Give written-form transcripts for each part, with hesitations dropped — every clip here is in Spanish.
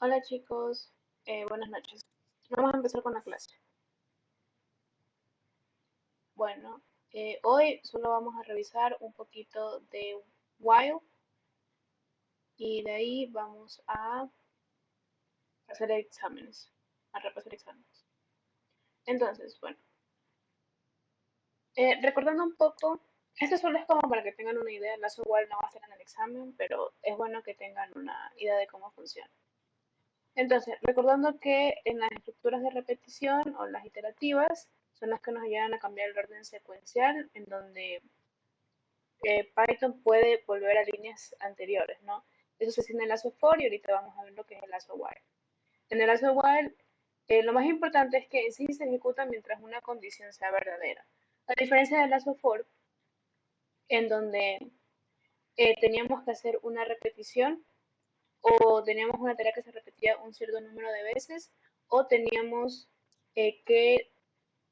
Hola chicos, buenas noches. Vamos a empezar con la clase. Bueno, hoy solo vamos a revisar un poquito de while y de ahí vamos a hacer exámenes, a repasar exámenes. Entonces, bueno, recordando un poco, esto solo es como para que tengan una idea, el lazo while no va a estar en el examen, pero es bueno que tengan una idea de cómo funciona. Entonces, recordando que en las estructuras de repetición o las iterativas son las que nos ayudan a cambiar el orden secuencial, en donde Python puede volver a líneas anteriores, ¿no? Eso se hace en el lazo for y ahorita vamos a ver lo que es el lazo while. En el lazo while, lo más importante es que en sí se ejecuta mientras una condición sea verdadera. A diferencia del lazo for, en donde teníamos que hacer una repetición o teníamos una tarea que se repetía un cierto número de veces o teníamos que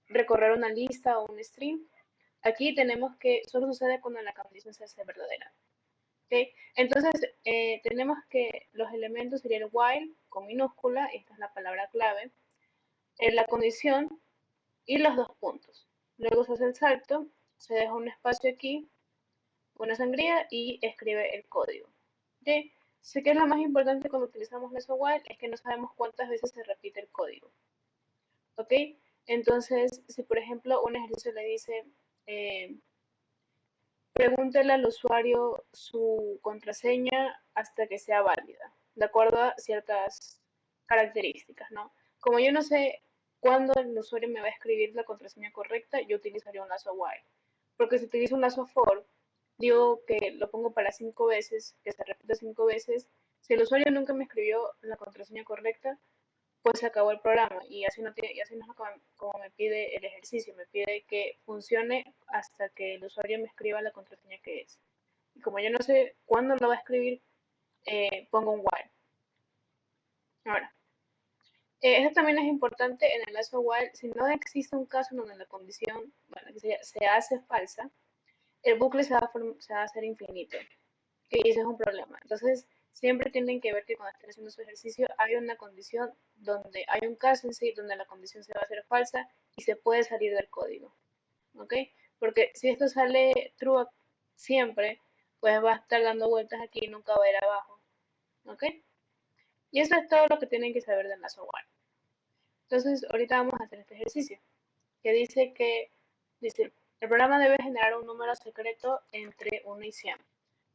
recorrer una lista o un string. Aquí tenemos que solo sucede cuando la condición se hace verdadera. ¿Okay? Entonces, tenemos que los elementos serían while con minúscula, esta es la palabra clave, en la condición y los dos puntos. Luego se hace el salto, se deja un espacio aquí, una sangría y escribe el código. ¿Okay? Sé que es lo más importante cuando utilizamos eso while, es que no sabemos cuántas veces se repite el código. ¿Ok? Entonces, si por ejemplo un ejercicio le dice, eh, pregúntele al usuario su contraseña hasta que sea válida, de acuerdo a ciertas características, ¿no? Como yo no sé cuándo el usuario me va a escribir la contraseña correcta, yo utilizaría un lazo while. Porque si utilizo un lazo for, digo que lo pongo para 5 veces, que se repita 5 veces. Si el usuario nunca me escribió la contraseña correcta, pues se acabó el programa y así no tiene, y así no es como me pide el ejercicio, me pide que funcione hasta que el usuario me escriba la contraseña que es. Y como yo no sé cuándo lo va a escribir, pongo un while. Ahora, eso también es importante en el lazo while, si no existe un caso en donde la condición, bueno, se hace falsa, el bucle se va a hacer infinito. Y ese es un problema. Entonces, siempre tienen que ver que cuando estén haciendo su ejercicio hay una condición donde hay un caso en sí donde la condición se va a hacer falsa y se puede salir del código. ¿Ok? Porque si esto sale true siempre, pues va a estar dando vueltas aquí y nunca va a ir abajo. ¿Ok? Y eso es todo lo que tienen que saber del lazo while. Entonces, ahorita vamos a hacer este ejercicio que dice, el programa debe generar un número secreto entre 1 y 100.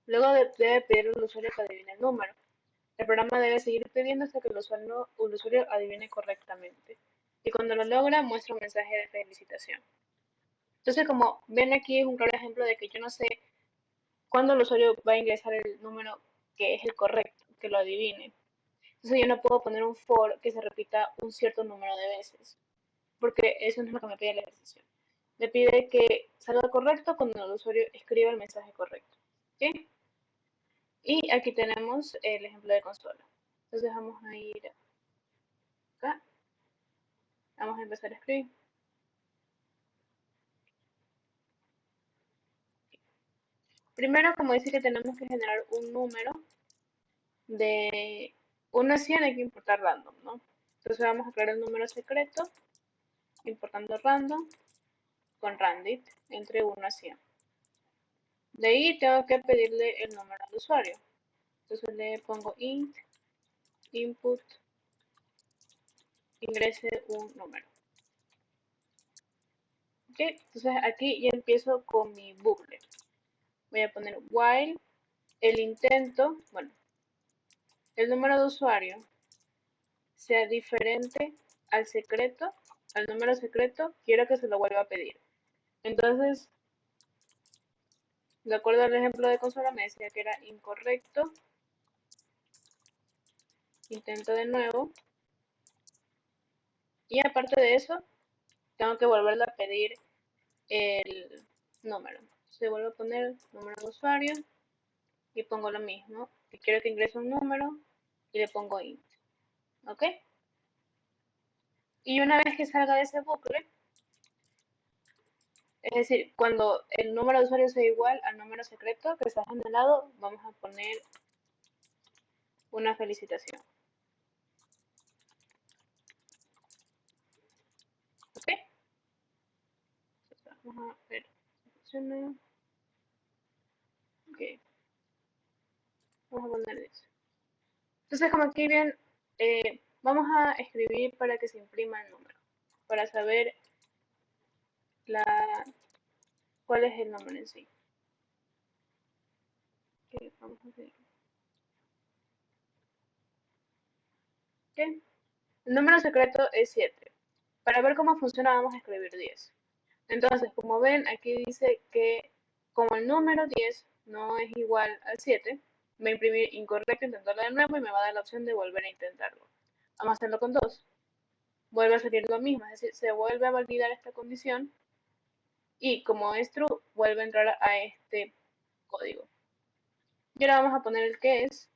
Luego debe pedir al usuario que adivine el número. El programa debe seguir pidiendo hasta que el usuario adivine correctamente. Y cuando lo logra, muestra un mensaje de felicitación. Entonces, como ven aquí, es un claro ejemplo de que yo no sé cuándo el usuario va a ingresar el número que es el correcto, que lo adivine. Entonces, yo no puedo poner un for que se repita un cierto número de veces, porque eso no es lo que me pide el ejercicio. Me pide que salga correcto cuando el usuario escriba el mensaje correcto. ¿Okay? Y aquí tenemos el ejemplo de consola. Entonces vamos a ir acá. Vamos a empezar a escribir. Primero, como dice que tenemos que generar un número de 1 a 100, hay que importar random, ¿no? Entonces vamos a crear el número secreto, importando random con randit entre 1 a 100. De ahí tengo que pedirle el número al usuario. Entonces le pongo int input ingrese un número. ¿Ok? Entonces aquí ya empiezo con mi bucle. Voy a poner while el intento, bueno, el número de usuario sea diferente al secreto, al número secreto, quiero que se lo vuelva a pedir. Entonces, de acuerdo al ejemplo de consola, me decía que era incorrecto. Intento de nuevo. Y aparte de eso, tengo que volverle a pedir el número. Se vuelve a poner número de usuario y pongo lo mismo. Que quiero que ingrese un número y le pongo int. ¿Ok? Y una vez que salga de ese bucle, es decir, cuando el número de usuario sea igual al número secreto que está generado, vamos a poner una felicitación. Vamos a ver si funciona. Ok, vamos a poner eso. Entonces, como aquí bien, vamos a escribir para que se imprima el número, para saber la, cuál es el número en sí. Ok, vamos a hacer. Ok, el número secreto es 7. Para ver cómo funciona, vamos a escribir 10. Entonces, como ven, aquí dice que como el número 10 no es igual al 7, va a imprimir incorrecto, intentarlo de nuevo y me va a dar la opción de volver a intentarlo. Vamos a hacerlo con 2. Vuelve a salir lo mismo, es decir, se vuelve a validar esta condición y como es true, vuelve a entrar a este código. Y ahora vamos a poner el que es.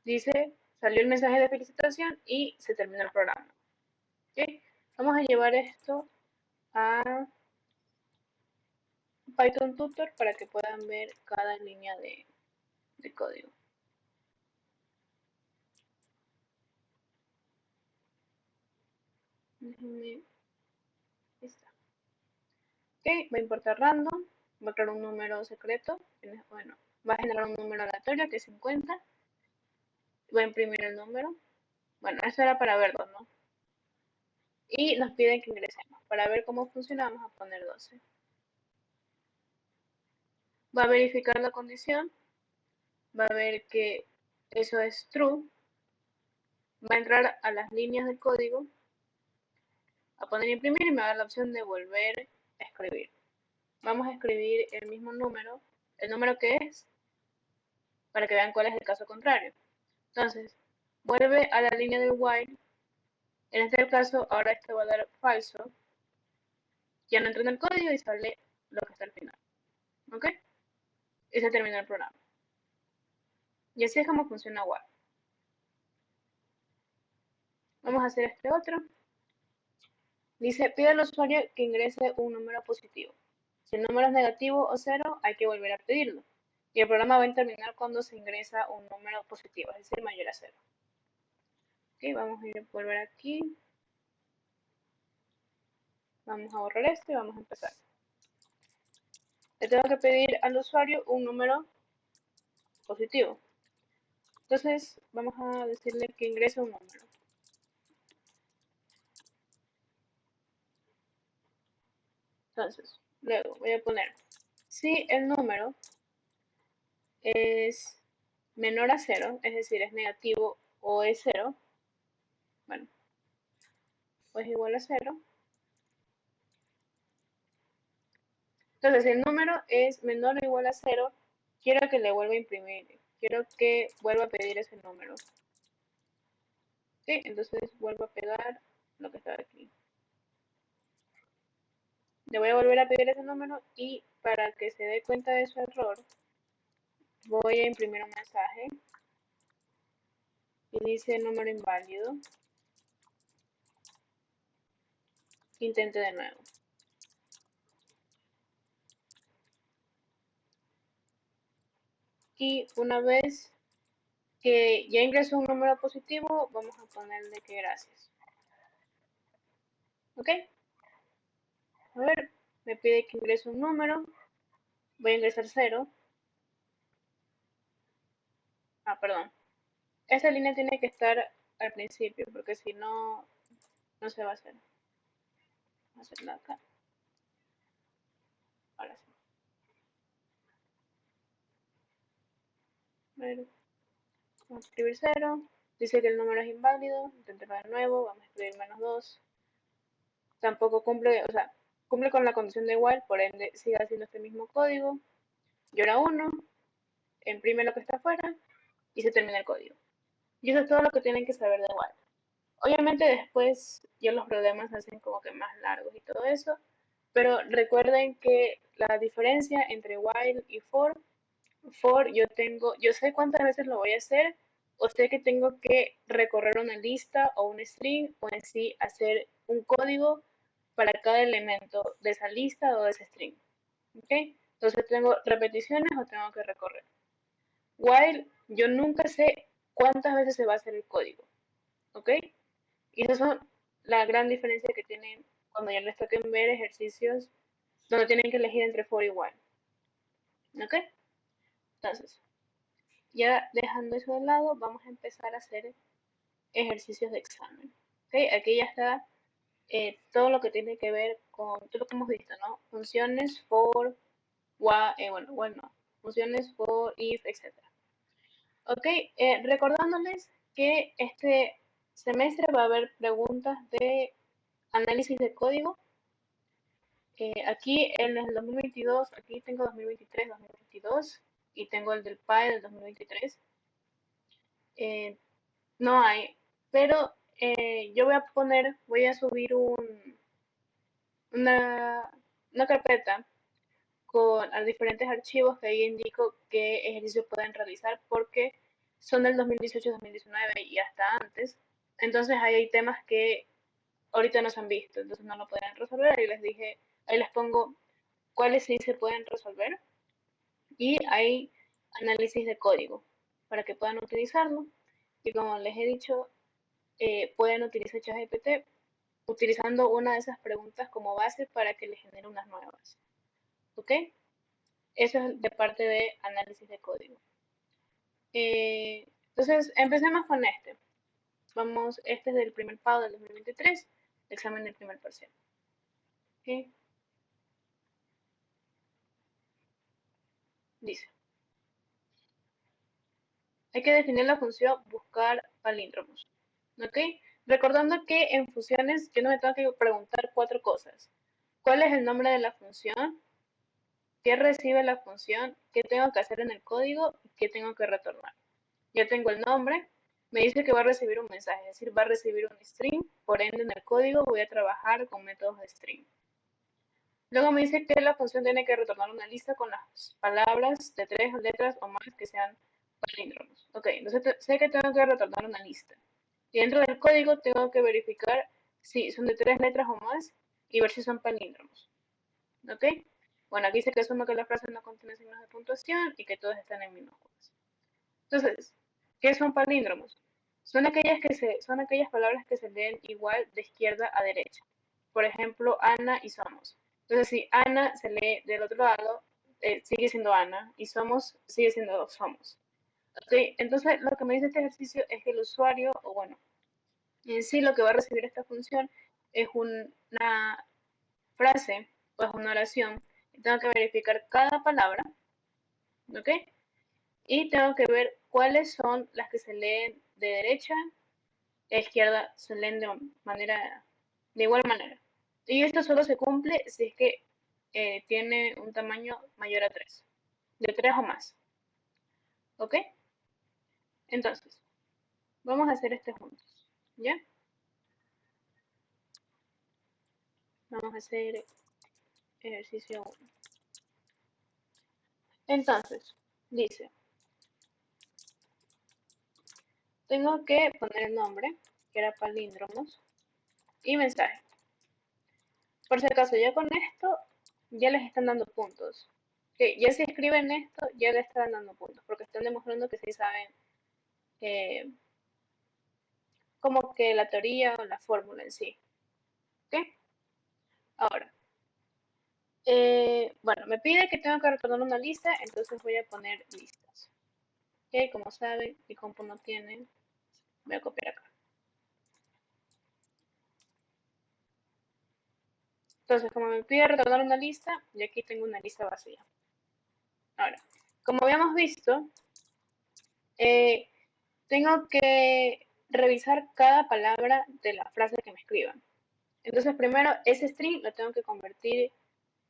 Dice, salió el mensaje de felicitación y se terminó el programa. ¿Okay? Vamos a llevar esto a Python Tutor para que puedan ver cada línea de código. Déjenme, está. Ok, va a importar random, va a crear un número secreto, bueno, va a generar un número aleatorio que es 50, va a imprimir el número. Bueno, eso era para verlo, ¿no? Y nos piden que ingresemos. Para ver cómo funciona, vamos a poner 12. Va a verificar la condición, va a ver que eso es true, va a entrar a las líneas del código, a poner imprimir y me va a dar la opción de volver a escribir. Vamos a escribir el mismo número, el número que es, para que vean cuál es el caso contrario. Entonces, vuelve a la línea del while. En este caso, ahora esto va a dar falso. Ya no entra en el código y sale lo que está al final. ¿Ok? Y se termina el programa. Y así es como funciona while. Vamos a hacer este otro. Dice, pide al usuario que ingrese un número positivo. Si el número es negativo o cero, hay que volver a pedirlo. Y el programa va a terminar cuando se ingresa un número positivo, es decir, mayor a cero. Ok, vamos a ir a volver aquí. Vamos a borrar esto y vamos a empezar. Le tengo que pedir al usuario un número positivo. Entonces, vamos a decirle que ingrese un número. Entonces, luego voy a poner, si el número es menor a cero, es decir, es negativo o es cero, bueno, o es igual a cero. Entonces, si el número es menor o igual a cero, quiero que le vuelva a imprimir, quiero que vuelva a pedir ese número. ¿Sí? Entonces vuelvo a pegar lo que está aquí. Le voy a volver a pedir ese número y para que se dé cuenta de su error, voy a imprimir un mensaje y dice número inválido. Intente de nuevo. Y una vez que ya ingresó un número positivo, vamos a ponerle que gracias. ¿Ok? A ver, me pide que ingrese un número. Voy a ingresar 0. Ah, perdón. Esta línea tiene que estar al principio, porque si no, no se va a hacer. Vamos a hacerla acá. Ahora sí. A ver, vamos a escribir 0. Dice que el número es inválido. Intentemos de nuevo. Vamos a escribir -2. Tampoco cumple, o sea, cumple con la condición de igual, por ende sigue haciendo este mismo código. Llora 1, imprime lo que está afuera y se termina el código. Y eso es todo lo que tienen que saber de while. Obviamente después ya los problemas se hacen como que más largos y todo eso, pero recuerden que la diferencia entre while y for yo sé cuántas veces lo voy a hacer, o sé que tengo que recorrer una lista o un string, o en sí hacer un código para cada elemento de esa lista o de ese string. ¿Ok? Entonces tengo repeticiones o tengo que recorrer. While yo nunca sé cuántas veces se va a hacer el código. ¿Ok? Y esas son la gran diferencia que tienen cuando ya les toquen ver ejercicios donde tienen que elegir entre for y while. ¿Ok? Entonces, ya dejando eso de lado, vamos a empezar a hacer ejercicios de examen. ¿Ok? Aquí ya está todo lo que tiene que ver con todo lo que hemos visto, ¿no? Funciones for, while no. Funciones for, if, etc. Ok, recordándoles que este semestre va a haber preguntas de análisis de código. Aquí en el 2022, aquí tengo 2023, 2022 y tengo el del PAE del 2023. Eh, no hay, pero yo voy a subir una, una carpeta con diferentes archivos que ahí indico qué ejercicios pueden realizar porque son del 2018, 2019 y hasta antes. Entonces ahí hay temas que ahorita no se han visto, entonces no lo podrán resolver. Y les dije, ahí les pongo cuáles sí se pueden resolver y hay análisis de código para que puedan utilizarlo. Y como les he dicho, pueden utilizar ChatGPT utilizando una de esas preguntas como base para que les genere unas nuevas. ¿Ok? Eso es de parte de análisis de código. Entonces, empecemos con este. Este es del primer PAO del 2023, examen del primer parcial. ¿Ok? Dice, hay que definir la función buscar palíndromos. ¿Ok? Recordando que en funciones yo no me tengo que preguntar cuatro cosas. ¿Cuál es el nombre de la función? ¿Qué recibe la función? ¿Qué tengo que hacer en el código? ¿Y qué tengo que retornar? Ya tengo el nombre. Me dice que va a recibir un mensaje, es decir, va a recibir un string. Por ende, en el código voy a trabajar con métodos de string. Luego me dice que la función tiene que retornar una lista con las palabras de 3 letras o más que sean palíndromos. Ok, entonces sé que tengo que retornar una lista. Y dentro del código tengo que verificar si son de 3 letras o más y ver si son palíndromos. ¿Ok? Bueno, aquí dice que asumo que la frase no contiene signos de puntuación y que todos están en minúsculas. Entonces, ¿qué son palíndromos? Son aquellas palabras que se leen igual de izquierda a derecha. Por ejemplo, Ana y Somos. Entonces, si Ana se lee del otro lado, sigue siendo Ana y Somos sigue siendo Somos. ¿Ok? Entonces, lo que me dice este ejercicio es que el usuario, o bueno, en sí lo que va a recibir esta función es una frase o es una oración. Y tengo que verificar cada palabra, ¿ok? Y tengo que ver cuáles son las que se leen de derecha a izquierda, se leen de igual manera. Y esto solo se cumple si es que tiene un tamaño mayor a 3, de 3 o más. ¿Ok? Entonces, vamos a hacer este juntos. ¿Ya? Vamos a hacer ejercicio 1. Entonces, dice, tengo que poner el nombre, que era palíndromos, y mensaje. Por si acaso, ya con esto, ya les están dando puntos. Que ya si escriben esto, ya les están dando puntos, porque están demostrando que sí saben eh, como que la teoría o la fórmula en sí. ¿Ok? Ahora, bueno, me pide que tengo que retornar una lista, entonces voy a poner listas. ¿Ok? Como saben, mi compu no tiene, voy a copiar acá. Entonces, como me pide retornar una lista, y aquí tengo una lista vacía. Ahora, como habíamos visto, eh, tengo que revisar cada palabra de la frase que me escriban. Entonces, primero, ese string lo tengo que convertir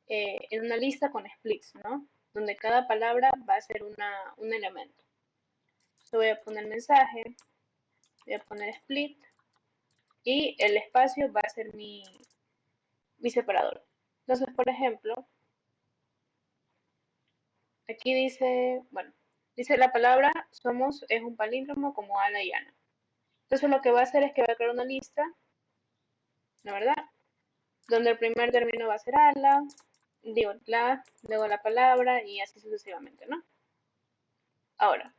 en una lista con splits, ¿no? Donde cada palabra va a ser un elemento. Entonces, voy a poner mensaje, voy a poner split y el espacio va a ser mi separador. Entonces, por ejemplo, aquí dice, bueno, dice la palabra somos es un palíndromo como Ala y Ana. Entonces, lo que va a hacer es que va a crear una lista, ¿no verdad? Donde el primer término va a ser ala, digo la, luego la palabra y así sucesivamente, ¿no? Ahora,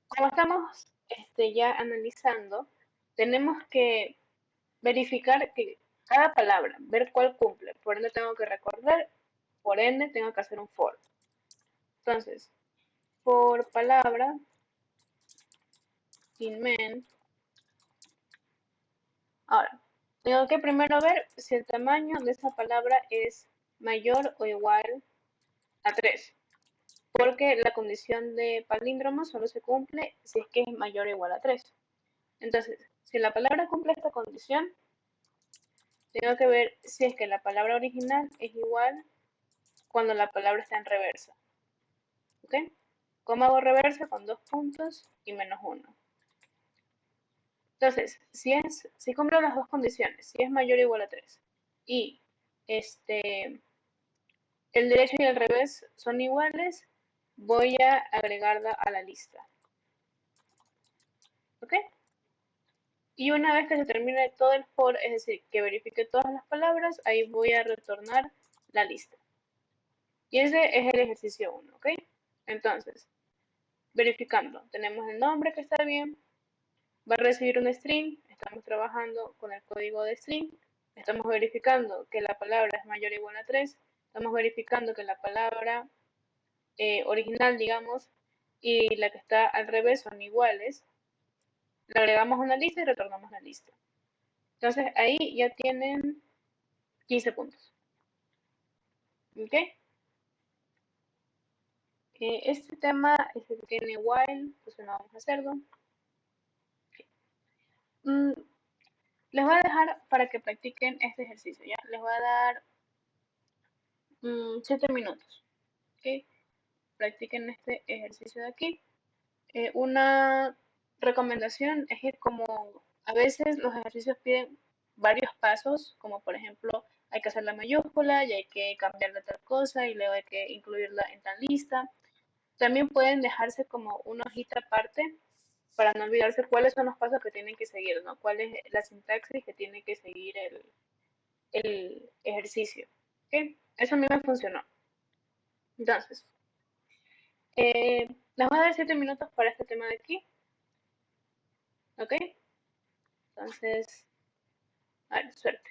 como estamos ya analizando, tenemos que verificar que cada palabra, ver cuál cumple. Por ende tengo que recordar, por ende tengo que hacer un for. Entonces, por palabra, in men. Ahora, tengo que primero ver si el tamaño de esa palabra es mayor o igual a 3, porque la condición de palíndromo solo se cumple si es que es mayor o igual a 3. Entonces, si la palabra cumple esta condición, tengo que ver si es que la palabra original es igual cuando la palabra está en reversa. ¿Ok? ¿Cómo hago reversa? Con dos puntos y menos uno. Entonces, si cumplo las dos condiciones, si es mayor o igual a 3 y este, el derecho y el revés son iguales, voy a agregarla a la lista. ¿Ok? Y una vez que se termine todo el for, es decir, que verifique todas las palabras, ahí voy a retornar la lista. Y ese es el ejercicio 1, ¿ok? Entonces, verificando, tenemos el nombre que está bien, va a recibir un string, estamos trabajando con el código de string, estamos verificando que la palabra es mayor o igual a 3, estamos verificando que la palabra original, digamos, y la que está al revés son iguales, le agregamos una lista y retornamos la lista. Entonces ahí ya tienen 15 puntos. ¿Ok? Este tema es el que tiene while, pues no vamos a hacerlo. Mm, les voy a dejar para que practiquen este ejercicio, ¿ya? Les voy a dar 7 minutos, ¿ok? Practiquen este ejercicio de aquí. Una recomendación es que como a veces los ejercicios piden varios pasos, como por ejemplo hay que hacer la mayúscula y hay que cambiarle tal cosa y luego hay que incluirla en tal lista. También pueden dejarse como una hojita aparte para no olvidarse cuáles son los pasos que tienen que seguir, ¿no? Cuál es la sintaxis que tiene que seguir el ejercicio. ¿Ok? Eso a mí me funcionó. Entonces, les voy a dar 7 minutos para este tema de aquí. ¿Ok? Entonces, a ver, suerte.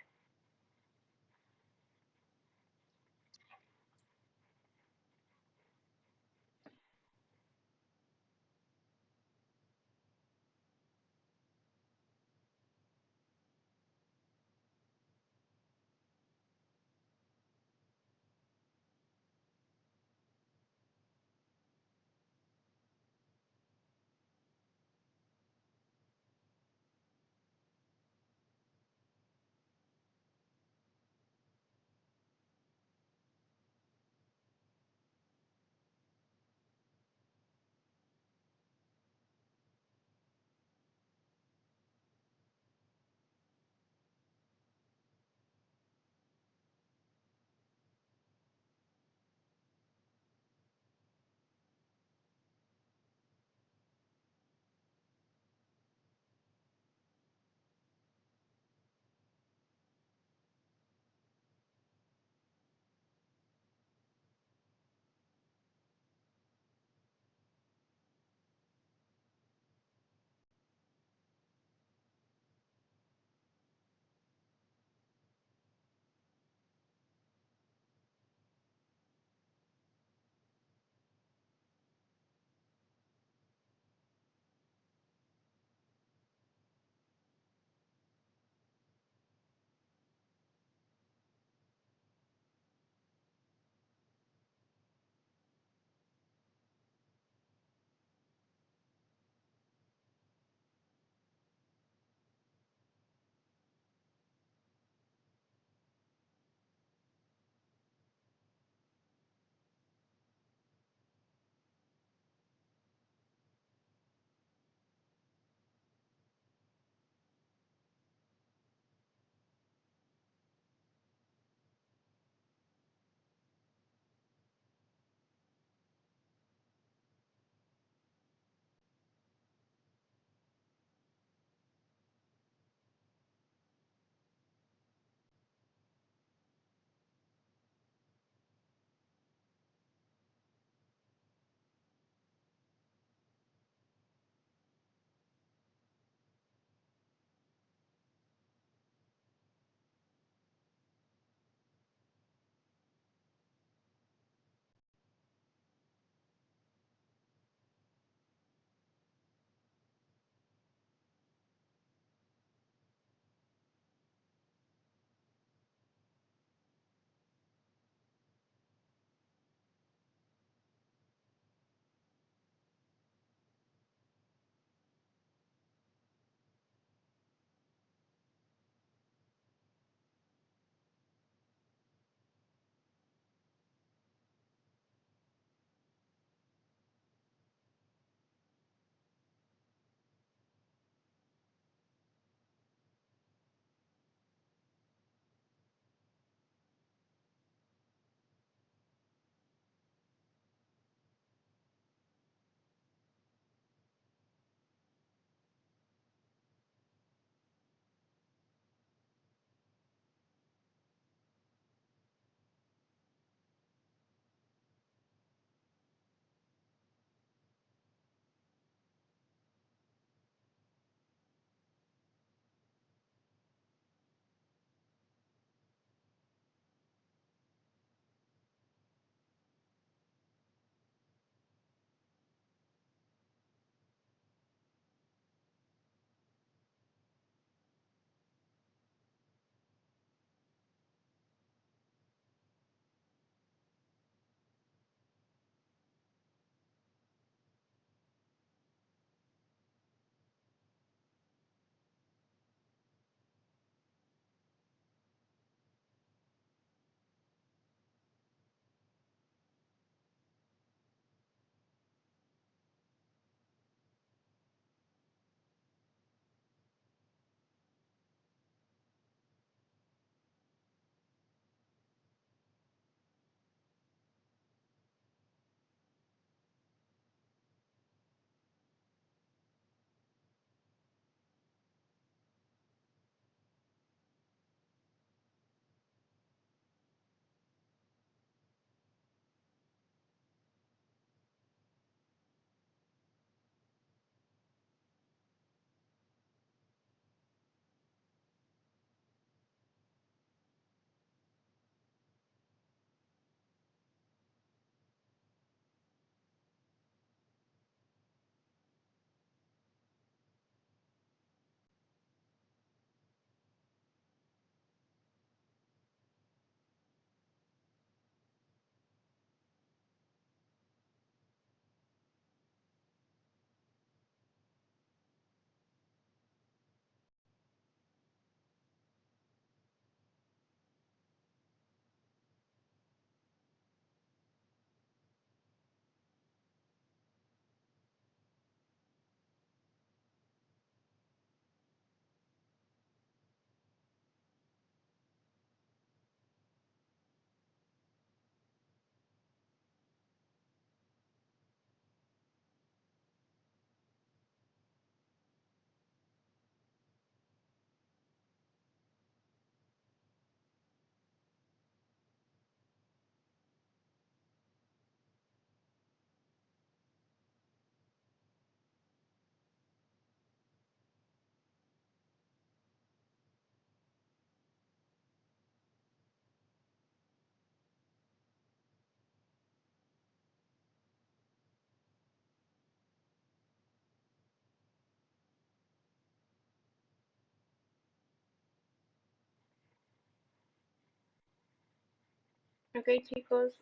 Ok, chicos,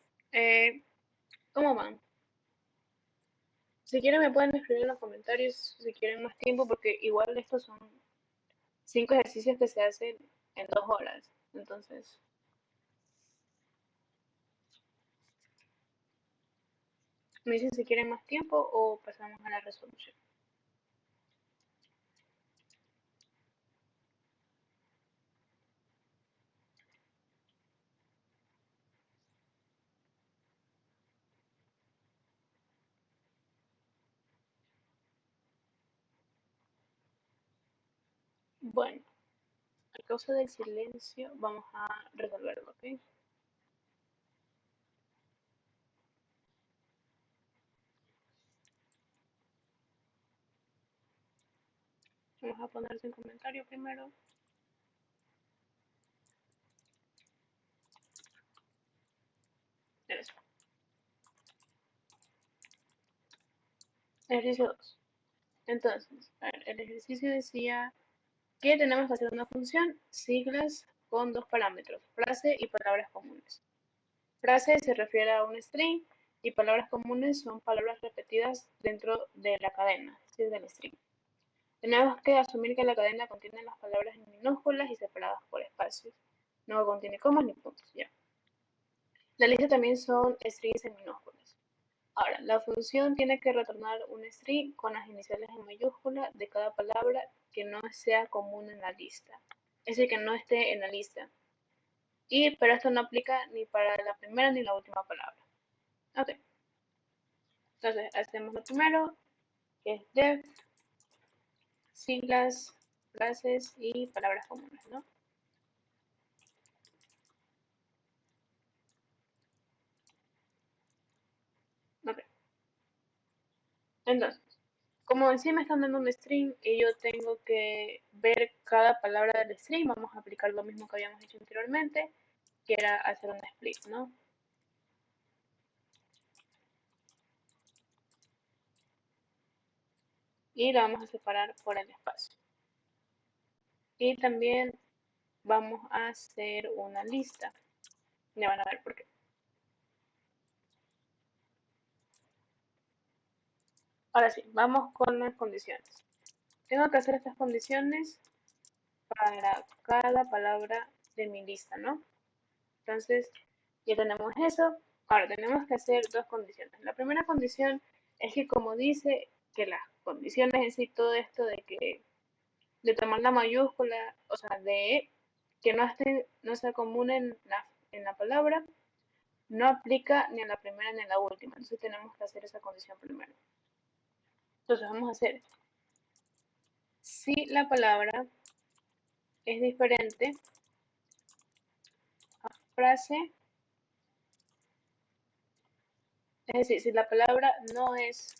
¿cómo van? Si quieren me pueden escribir en los comentarios si quieren más tiempo, porque igual estos son 5 ejercicios que se hacen en 2 horas. Entonces, me dicen si quieren más tiempo o pasamos a la resolución. Bueno, a causa del silencio vamos a resolverlo, ¿ok? Vamos a poner en comentario primero. Eso. Ejercicio 2. Entonces, a ver, el ejercicio decía que tenemos que hacer una función, siglas con dos parámetros, frase y palabras comunes. Frase se refiere a un string y palabras comunes son palabras repetidas dentro de la cadena, es decir, del string. Tenemos que asumir que la cadena contiene las palabras en minúsculas y separadas por espacios. No contiene comas ni puntos, ya. La lista también son strings en minúsculas. Ahora, la función tiene que retornar un string con las iniciales en mayúscula de cada palabra que no sea común en la lista. Es decir, que no esté en la lista. Pero esto no aplica ni para la primera ni la última palabra. Ok, entonces hacemos lo primero, que es def, siglas, frases y palabras comunes, ¿no? Ok, entonces, como encima están dando un string y yo tengo que ver cada palabra del string, vamos a aplicar lo mismo que habíamos hecho anteriormente, que era hacer un split, ¿no? Y la vamos a separar por el espacio. Y también vamos a hacer una lista. Ya van a ver por qué. Ahora sí, vamos con las condiciones. Tengo que hacer estas condiciones para cada palabra de mi lista, ¿no? Entonces, ya tenemos eso. Ahora tenemos que hacer dos condiciones. La primera condición es que como dice que las condiciones en sí, todo esto de tomar la mayúscula, o sea, de que no sea común en la palabra, no aplica ni a la primera ni a la última. Entonces tenemos que hacer esa condición primero. Entonces vamos a hacer, si la palabra es diferente a frase, es decir, si la palabra no es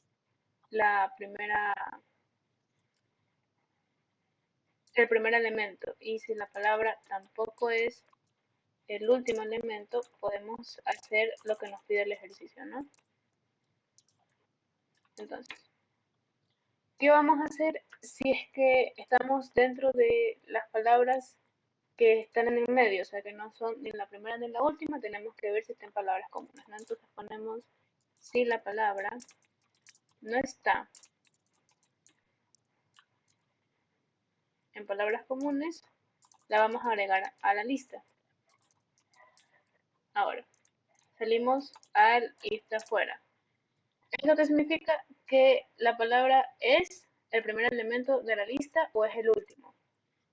la primera, el primer elemento y si la palabra tampoco es el último elemento, podemos hacer lo que nos pide el ejercicio, ¿no? Entonces, ¿qué vamos a hacer si es que estamos dentro de las palabras que están en el medio? O sea, que no son ni la primera ni la última, tenemos que ver si están palabras comunes, ¿no? Entonces ponemos si la palabra no está en palabras comunes, la vamos a agregar a la lista. Ahora, salimos al if de afuera. ¿Esto qué significa? Que la palabra es el primer elemento de la lista o es el último.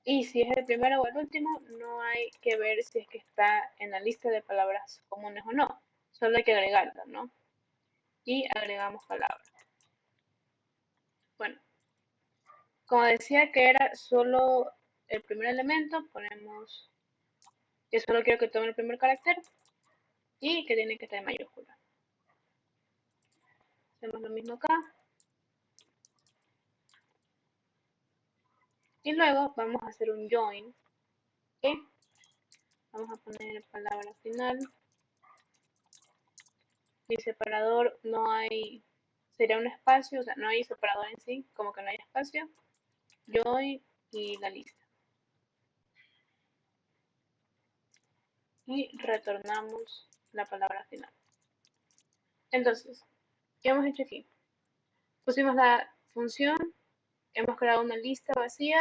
Y si es el primero o el último, no hay que ver si es que está en la lista de palabras comunes o no. Solo hay que agregarla, ¿no? Y agregamos palabras. Bueno, como decía que era solo el primer elemento, ponemos que solo quiero que tome el primer carácter y que tiene que estar en mayúscula. Hacemos lo mismo acá. Y luego vamos a hacer un join. ¿Ok? Vamos a poner palabra final. Mi separador no hay, sería un espacio, o sea, no hay separador en sí, como que no hay espacio. Join y la lista. Y retornamos la palabra final. Entonces, ¿qué hemos hecho aquí? Pusimos la función, hemos creado una lista vacía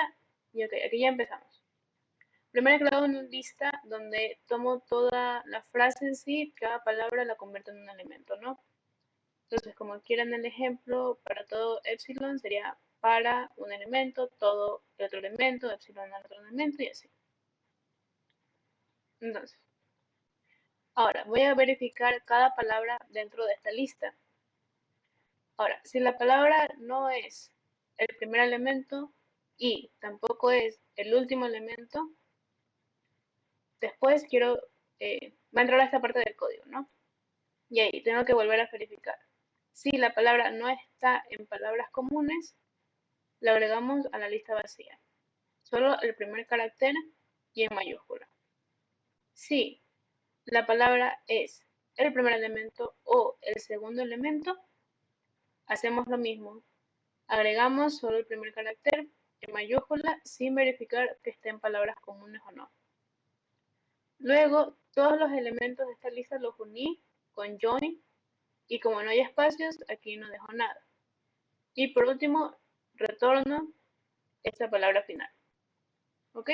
y ok, aquí ya empezamos. Primero he creado una lista donde tomo toda la frase en sí, cada palabra la convierto en un elemento, ¿no? Entonces, como quieran el ejemplo, para todo epsilon sería para un elemento, todo el otro elemento, epsilon al otro elemento y así. Entonces, ahora voy a verificar cada palabra dentro de esta lista. Ahora, si la palabra no es el primer elemento y tampoco es el último elemento, después va a entrar a esta parte del código, ¿no? Y ahí tengo que volver a verificar. Si la palabra no está en palabras comunes, la agregamos a la lista vacía. Solo el primer carácter y en mayúscula. Si la palabra es el primer elemento o el segundo elemento, hacemos lo mismo. Agregamos solo el primer carácter en mayúscula sin verificar que esté en palabras comunes o no. Luego, todos los elementos de esta lista los uní con join y como no hay espacios, aquí no dejo nada. Y por último, retorno esta palabra final. ¿Ok?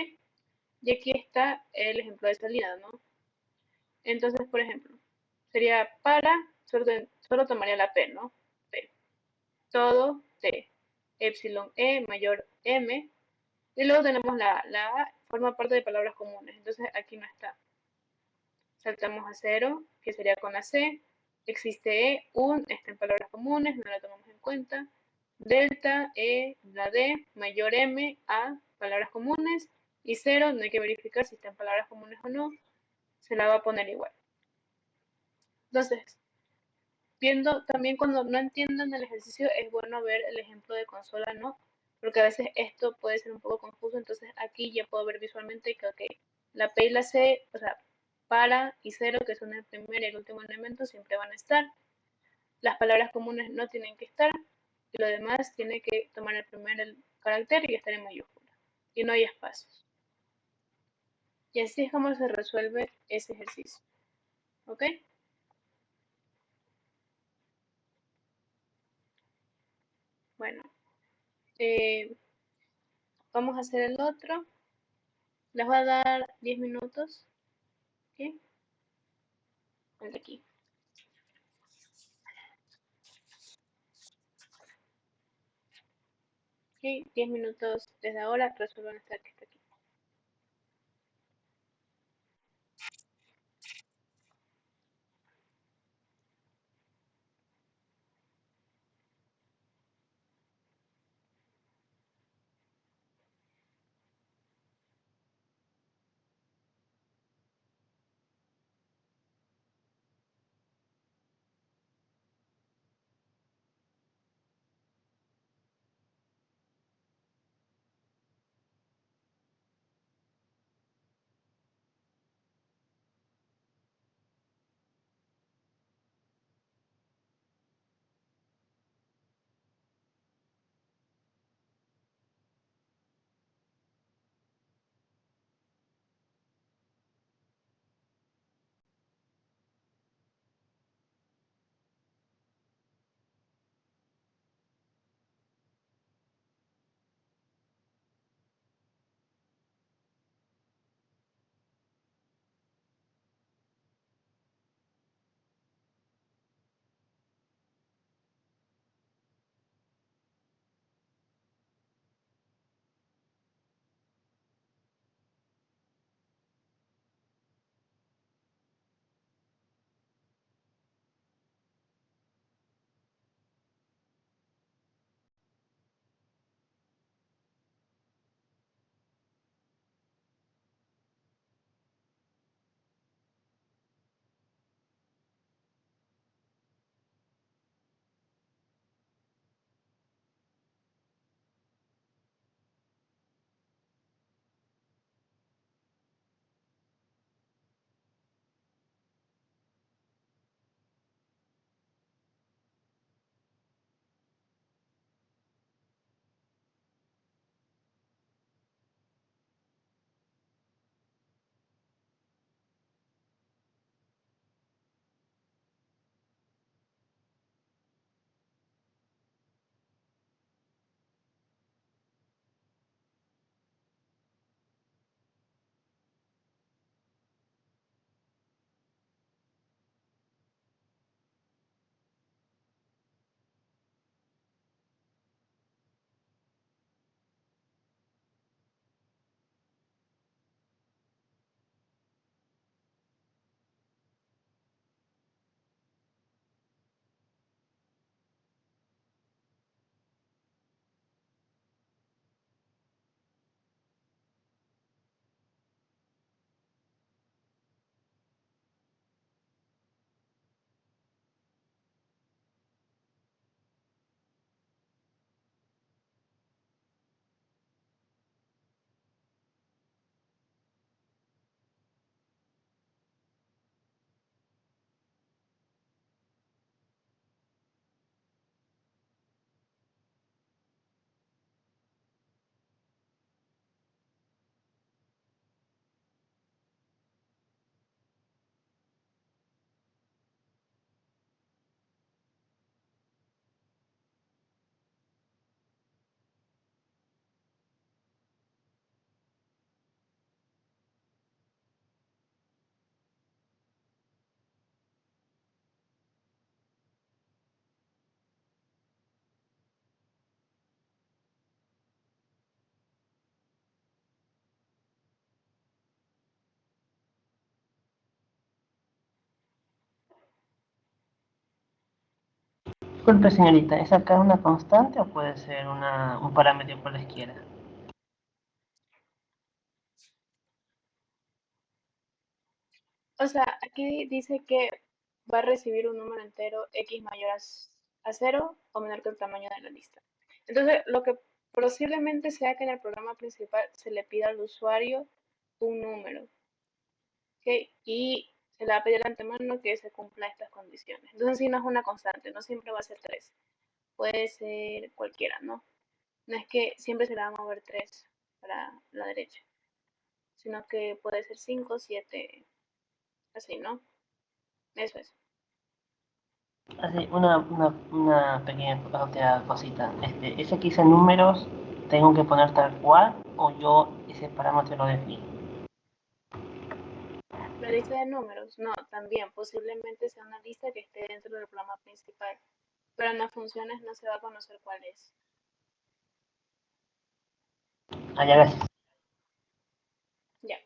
Y aquí está el ejemplo de salida, ¿no? Entonces, por ejemplo, sería para, solo tomaría la P, ¿no? P. Todo T. Epsilon E mayor M. Y luego tenemos la A, forma parte de palabras comunes. Entonces aquí no está. Saltamos a 0, que sería con la C. Existe E, un, está en palabras comunes, no la tomamos en cuenta. Delta, E, la D, mayor M, A, palabras comunes. Y 0, no hay que verificar si está en palabras comunes o no. Se la va a poner igual. Entonces, viendo también cuando no entiendan el ejercicio, es bueno ver el ejemplo de consola, ¿no? Porque a veces esto puede ser un poco confuso, entonces aquí ya puedo ver visualmente que, ok, la P y la C, o sea, para y cero, que son el primer y el último elemento, siempre van a estar. Las palabras comunes no tienen que estar, y lo demás tiene que tomar el primer carácter y estar en mayúscula. Y no hay espacios. Y así es como se resuelve ese ejercicio. ¿Ok? Bueno, eh, vamos a hacer el otro. Les voy a dar 10 minutos. ¿Ok? El de aquí. ¿Ok? 10 minutos desde ahora. Resuelvan esta que está aquí. Disculpe, señorita, ¿es acá una constante o puede ser un parámetro cualesquiera? O sea, aquí dice que va a recibir un número entero x mayor a cero o menor que el tamaño de la lista. Entonces, lo que posiblemente sea que en el programa principal se le pida al usuario un número, ¿ok? Y se le va a pedir de antemano que se cumpla estas condiciones. Entonces, si no es una constante, no siempre va a ser 3, puede ser cualquiera, ¿no? No es que siempre se le va a mover 3 para la derecha, sino que puede ser 5, 7, así, ¿no? Eso es. Así, una pequeña otra cosita. Ese que dice números, ¿tengo que poner tal cual o yo ese parámetro lo defino? La lista de números, no, también posiblemente sea una lista que esté dentro del programa principal, pero en las funciones no se va a conocer cuál es. Ah, ya, gracias. Ya.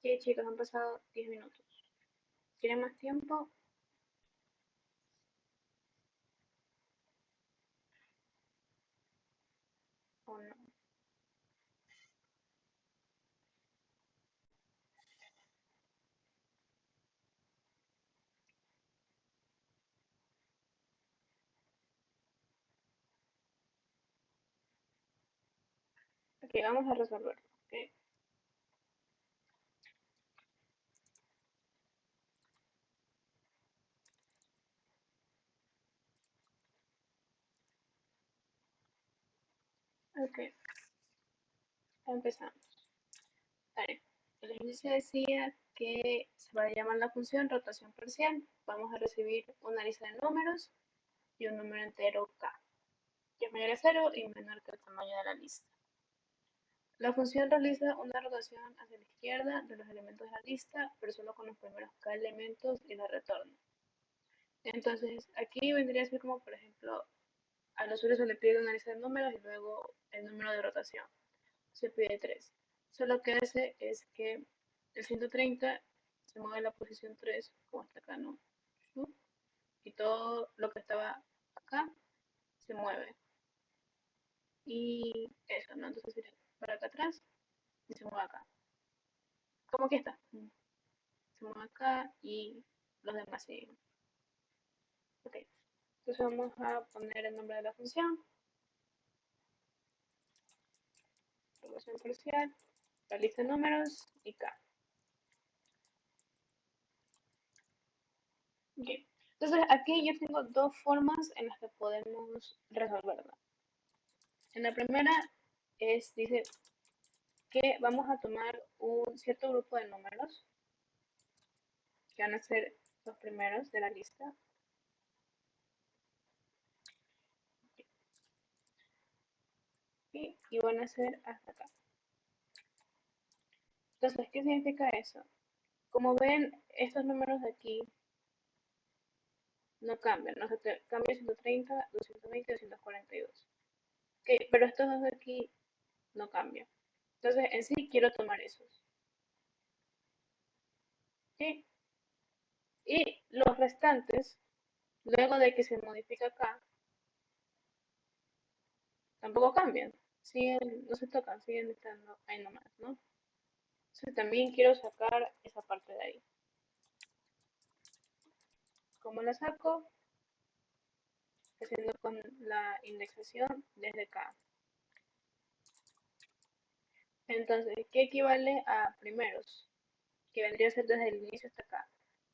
Sí, chicos, han pasado 10 minutos. ¿Quieren más tiempo o no? Ok, vamos a resolverlo. Ok, ok, empezamos. Vale. El ejercicio decía que se va a llamar la función rotación parcial. Vamos a recibir una lista de números y un número entero k, que es mayor a cero y menor que el tamaño de la lista. La función realiza una rotación hacia la izquierda de los elementos de la lista, pero solo con los primeros k elementos y la retorna. Entonces, aquí vendría a ser como, por ejemplo, a los usuarios se le pide una lista de números y luego el número de rotación. Se pide 3. Solo lo que hace es que el 130 se mueve a la posición 3, como está acá, ¿no? Y todo lo que estaba acá se mueve. Y eso, ¿no? Entonces sería para acá atrás y se mueve acá. ¿Cómo que está? Se mueve acá y los demás siguen. Ok. Entonces vamos a poner el nombre de la función, relación parcial, la lista de números y k. Bien. Entonces aquí yo tengo dos formas en las que podemos resolverlo. En la primera dice que vamos a tomar un cierto grupo de números que van a ser los primeros de la lista y van a ser hasta acá. Entonces, ¿qué significa eso? Como ven, estos números de aquí no cambian, no se cambia 130, 220 y 242. Okay, pero estos dos de aquí no cambian. Entonces, en sí quiero tomar esos. ¿Sí? Y los restantes, luego de que se modifica acá, tampoco cambian. Siguen, no se tocan, siguen estando ahí nomás, ¿no? Entonces también quiero sacar esa parte de ahí. ¿Cómo la saco? Haciendo con la indexación desde acá. Entonces, ¿qué equivale a primeros? Que vendría a ser desde el inicio hasta acá.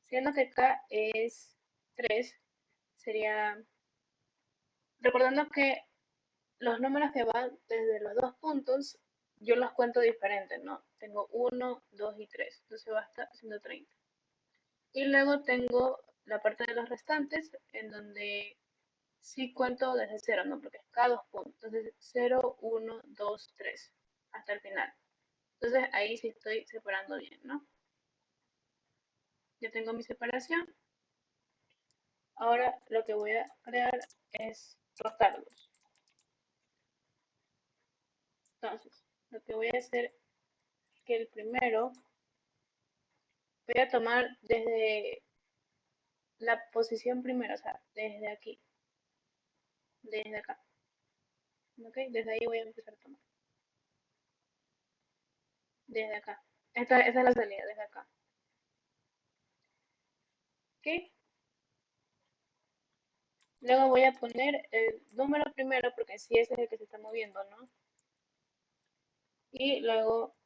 Siendo que acá es 3, sería, recordando que los números que van desde los dos puntos, yo los cuento diferentes, ¿no? Tengo 1, 2 y 3, entonces va a estar 130. Y luego tengo la parte de los restantes, en donde sí cuento desde cero, ¿no? Porque es cada dos puntos. Entonces, 0, 1, 2, 3, hasta el final. Entonces, ahí sí estoy separando bien, ¿no? Ya tengo mi separación. Ahora lo que voy a crear es rotarlos. Entonces, lo que voy a hacer es que el primero voy a tomar desde la posición primera, o sea, desde aquí, desde acá. ¿Ok? Desde ahí voy a empezar a tomar. Desde acá. Esta es la salida, desde acá. ¿Ok? Luego voy a poner el número primero, porque sí ese es el que se está moviendo, ¿no? Y luego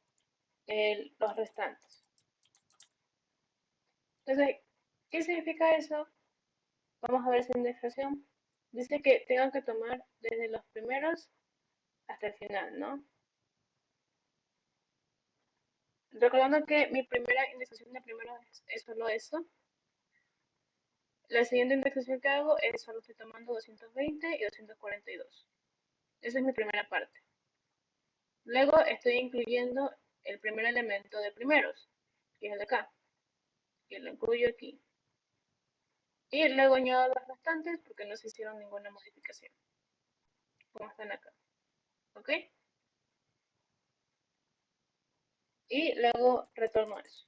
los restantes. Entonces, ¿qué significa eso? Vamos a ver esa indexación. Dice que tengo que tomar desde los primeros hasta el final, ¿no? Recordando que mi primera indexación de primeros es solo eso. La siguiente indexación que hago es solo estoy tomando 220 y 242. Esa es mi primera parte. Luego estoy incluyendo el primer elemento de primeros, que es el de acá. Y lo incluyo aquí. Y luego añado los restantes porque no se hicieron ninguna modificación, como están acá. ¿Ok? y luego retorno eso.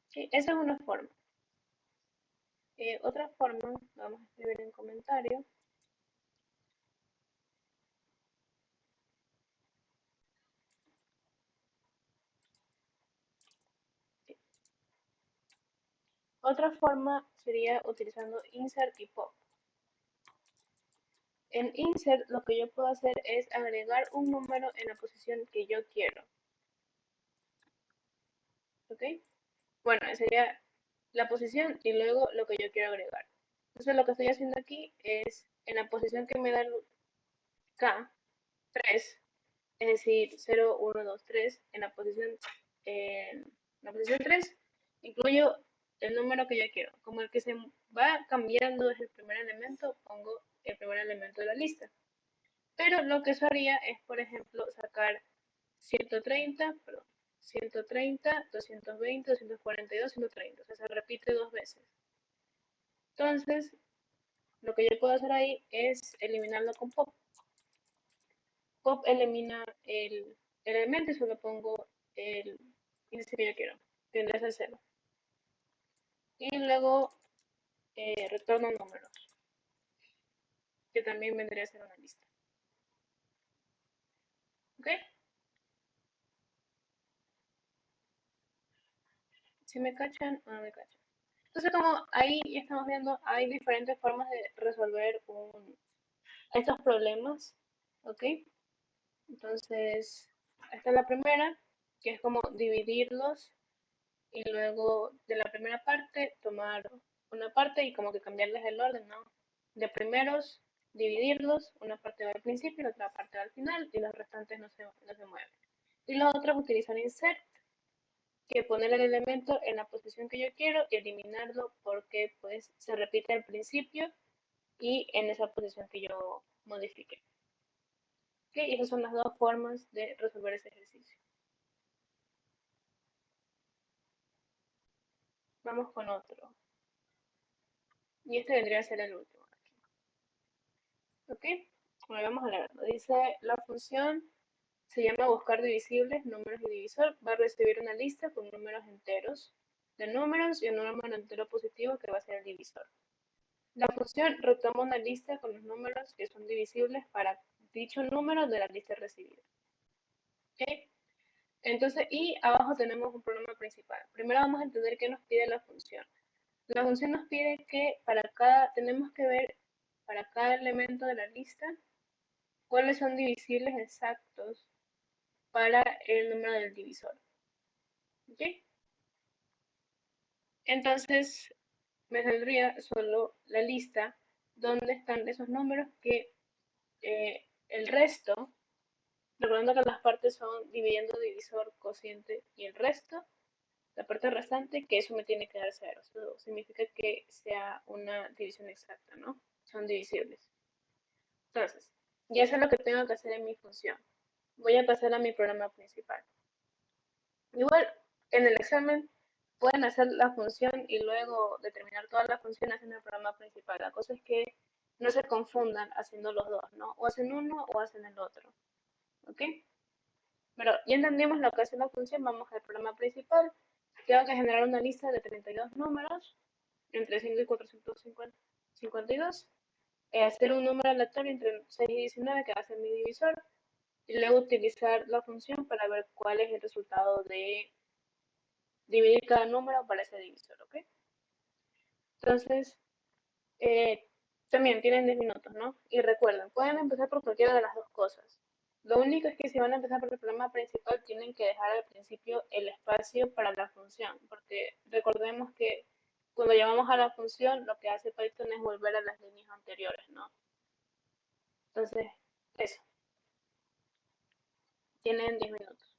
¿Sí? Esa es una forma. Otra forma, vamos a escribir en comentario. Sí. Otra forma sería utilizando insert y pop. En insert lo que yo puedo hacer es agregar un número en la posición que yo quiero. ¿Ok? Bueno, sería la posición y luego lo que yo quiero agregar. Entonces lo que estoy haciendo aquí es en la posición que me da el K3, es decir, 0, 1, 2, 3, en la posición 3 incluyo el número que yo quiero. Como el que se va cambiando es el primer elemento, pongo el primer elemento de la lista. Pero lo que eso haría es, por ejemplo, sacar 130, perdón, 130, 220, 242, 130. O sea, se repite dos veces. Entonces, lo que yo puedo hacer ahí es eliminarlo con pop. Pop elimina el elemento y solo pongo el índice que yo quiero, que vendría a ser 0. Y luego retorno números, que también vendría a ser una lista. ¿Ok? Si me cachan o no me cachan. Entonces, como ahí ya estamos viendo, hay diferentes formas de resolver estos problemas. ¿Ok? Entonces, esta es la primera, que es como dividirlos y luego de la primera parte tomar una parte y como que cambiarles el orden, ¿no? De primeros, dividirlos, una parte va al principio y la otra parte va al final y los restantes no se mueven. Y los otros utilizan insert, que poner el elemento en la posición que yo quiero y eliminarlo porque pues se repite al principio y en esa posición que yo modifique. ¿Ok? Y esas son las dos formas de resolver ese ejercicio. Vamos con otro. Y este vendría a ser el último. ¿Ok? Bueno, vamos a leerlo. Dice, la función se llama buscar divisibles, números y divisor. Va a recibir una lista con números enteros de números y un número entero positivo que va a ser el divisor. La función retoma una lista con los números que son divisibles para dicho número de la lista recibida. ¿Ok? Entonces, y abajo tenemos un problema principal. Primero vamos a entender qué nos pide la función. La función nos pide que tenemos que ver para cada elemento de la lista cuáles son divisibles exactos para el número del divisor. ¿Ok? Entonces me saldría solo la lista donde están esos números que el resto, recordando que las partes son dividiendo, divisor, cociente y el resto, la parte restante, que eso me tiene que dar cero. Eso significa que sea una división exacta, ¿no? Son divisibles. Entonces, ya sé lo que tengo que hacer en mi función. Voy a pasar a mi programa principal. Igual, en el examen pueden hacer la función y luego determinar todas las funciones en el programa principal. La cosa es que no se confundan haciendo los dos, ¿no? O hacen uno o hacen el otro. ¿Ok? Pero ya entendimos lo que hace la función, vamos al programa principal. Tengo que generar una lista de 32 números entre 5 y 452. Hacer un número aleatorio entre 6 y 19 que va a ser mi divisor. Y luego utilizar la función para ver cuál es el resultado de dividir cada número para ese divisor, ¿ok? Entonces, eh, también tienen 10 minutos, ¿no? Y recuerden, pueden empezar por cualquiera de las dos cosas. Lo único es que si van a empezar por el problema principal, tienen que dejar al principio el espacio para la función, porque recordemos que cuando llamamos a la función, lo que hace Python es volver a las líneas anteriores, ¿no? Entonces, eso, tienen 10 minutos.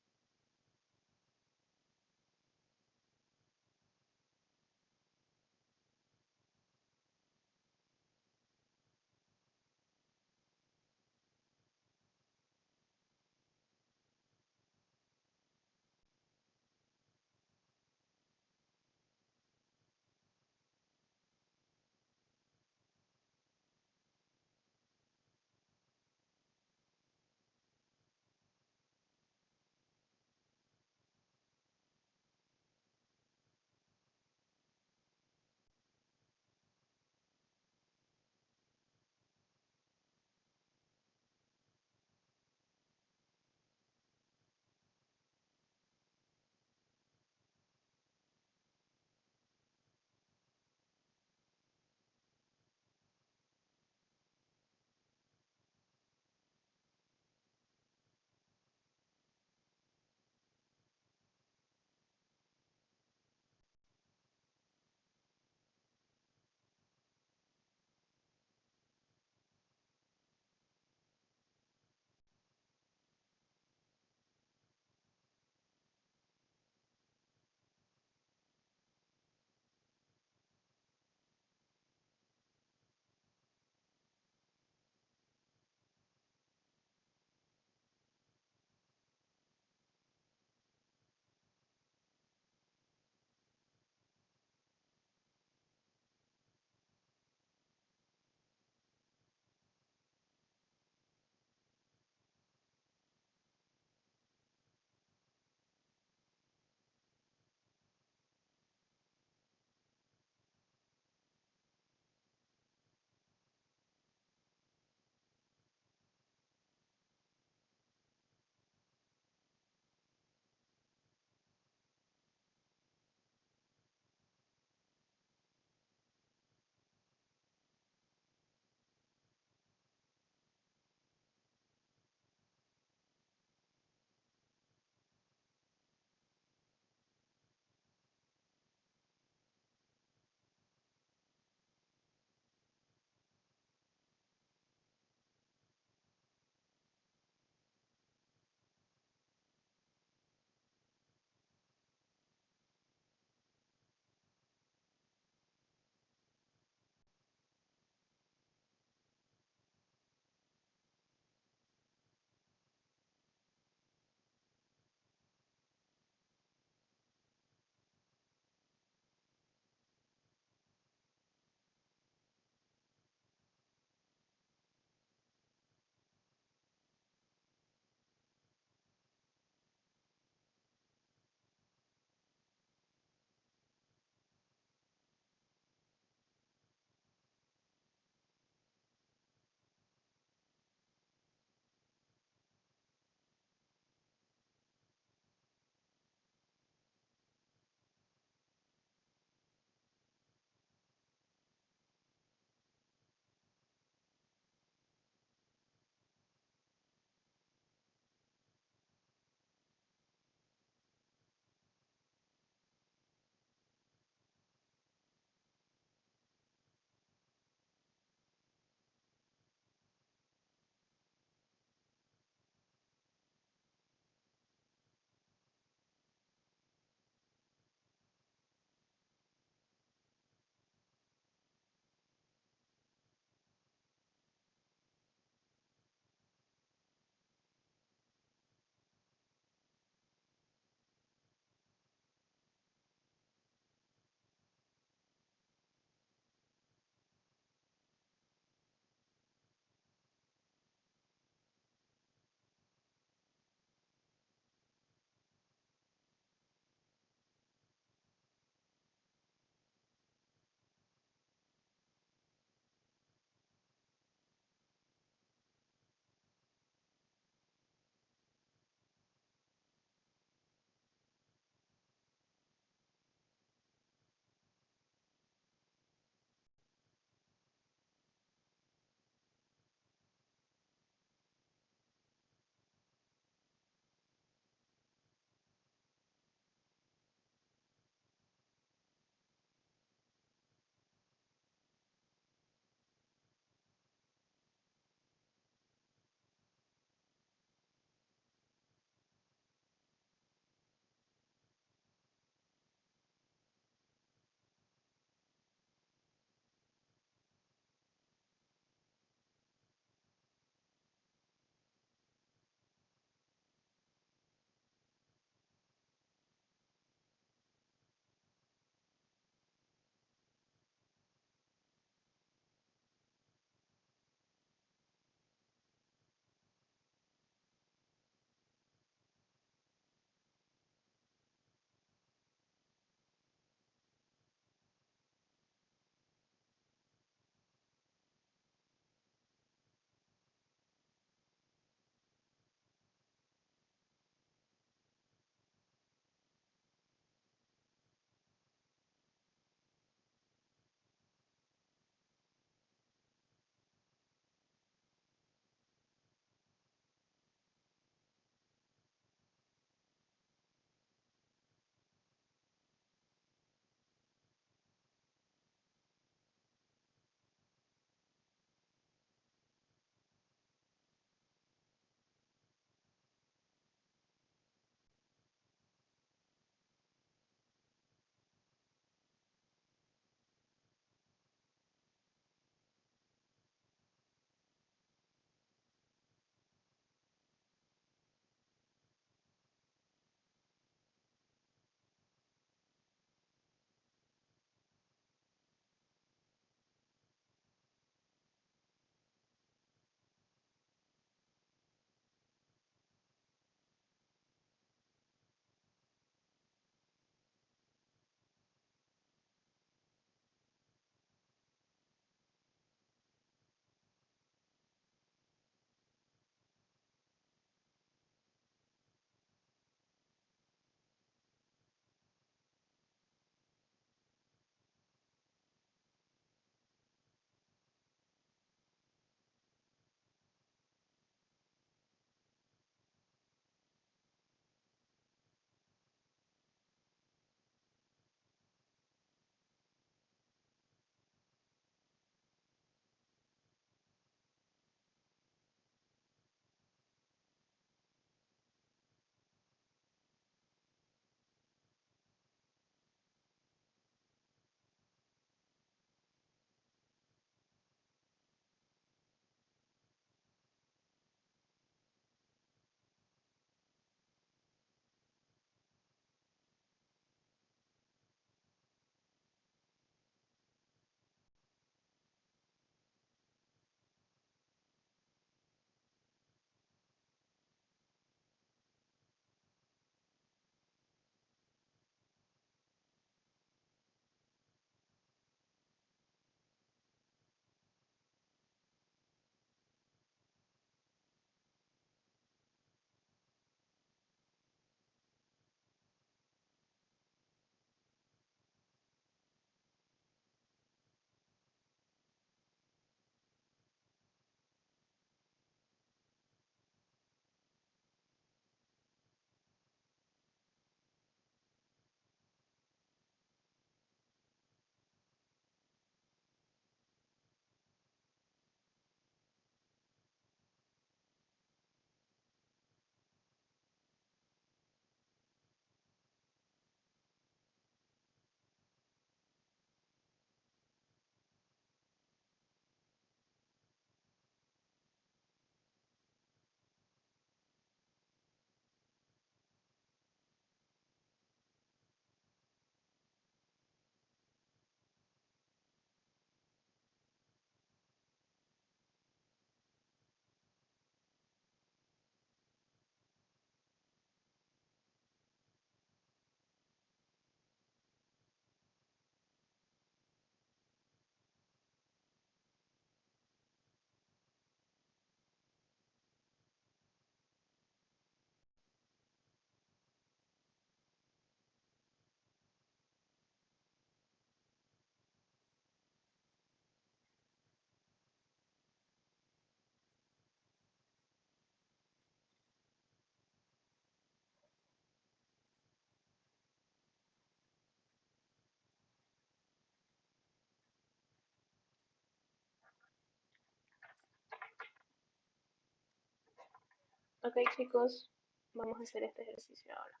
Ok, chicos, vamos a hacer este ejercicio ahora.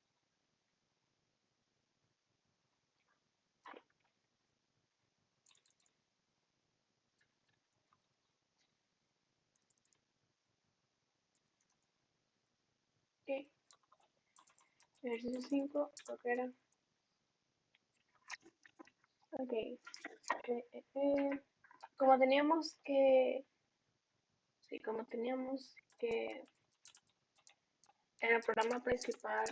Ok, ejercicio 5, lo que era. Ok, como teníamos que, sí, como teníamos que en el programa principal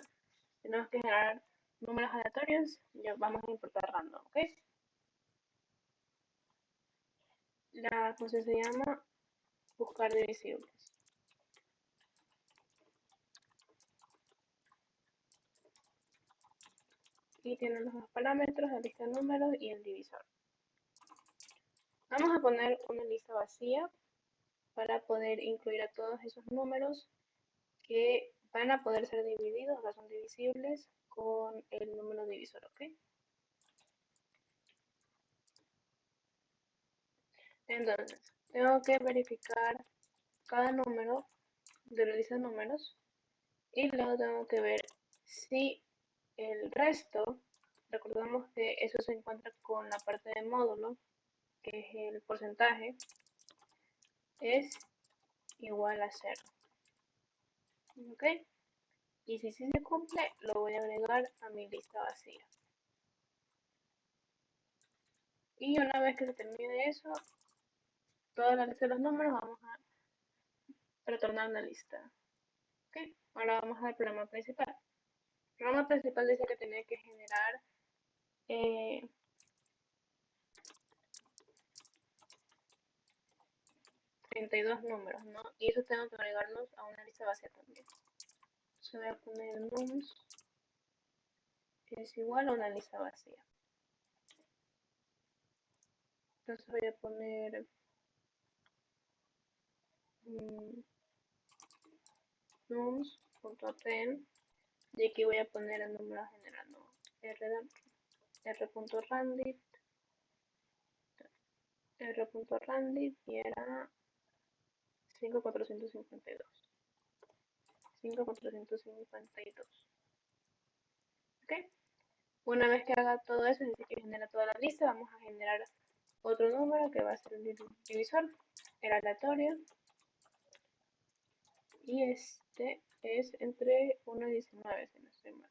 tenemos que generar números aleatorios, ya vamos a importar random, ¿ok? La función se llama buscar divisibles. Y tiene los dos parámetros, la lista de números y el divisor. Vamos a poner una lista vacía para poder incluir a todos esos números que van a poder ser divididos, o sea, son divisibles con el número divisor, ¿ok? Entonces, tengo que verificar cada número de la lista de números y luego tengo que ver si el resto, recordamos que eso se encuentra con la parte de módulo, que es el porcentaje, es igual a 0, ¿ok? Y si sí se cumple, lo voy a agregar a mi lista vacía. Y una vez que se termine eso, toda la lista de los números vamos a retornar una lista. ¿Ok? Ahora vamos al programa principal. El programa principal dice que tenía que generar 32 números, ¿no? Y eso tengo que agregarlos a una lista vacía también. Entonces voy a poner nums es igual a una lista vacía. Entonces voy a poner nums.append y aquí voy a poner el número general, ¿no? r.randit r.randit y era 5452. 5452. ¿Ok? Una vez que haga todo eso, es decir, que genera toda la lista, vamos a generar otro número que va a ser el divisor, el aleatorio. Y este es entre 1 y 19, si no estoy mal.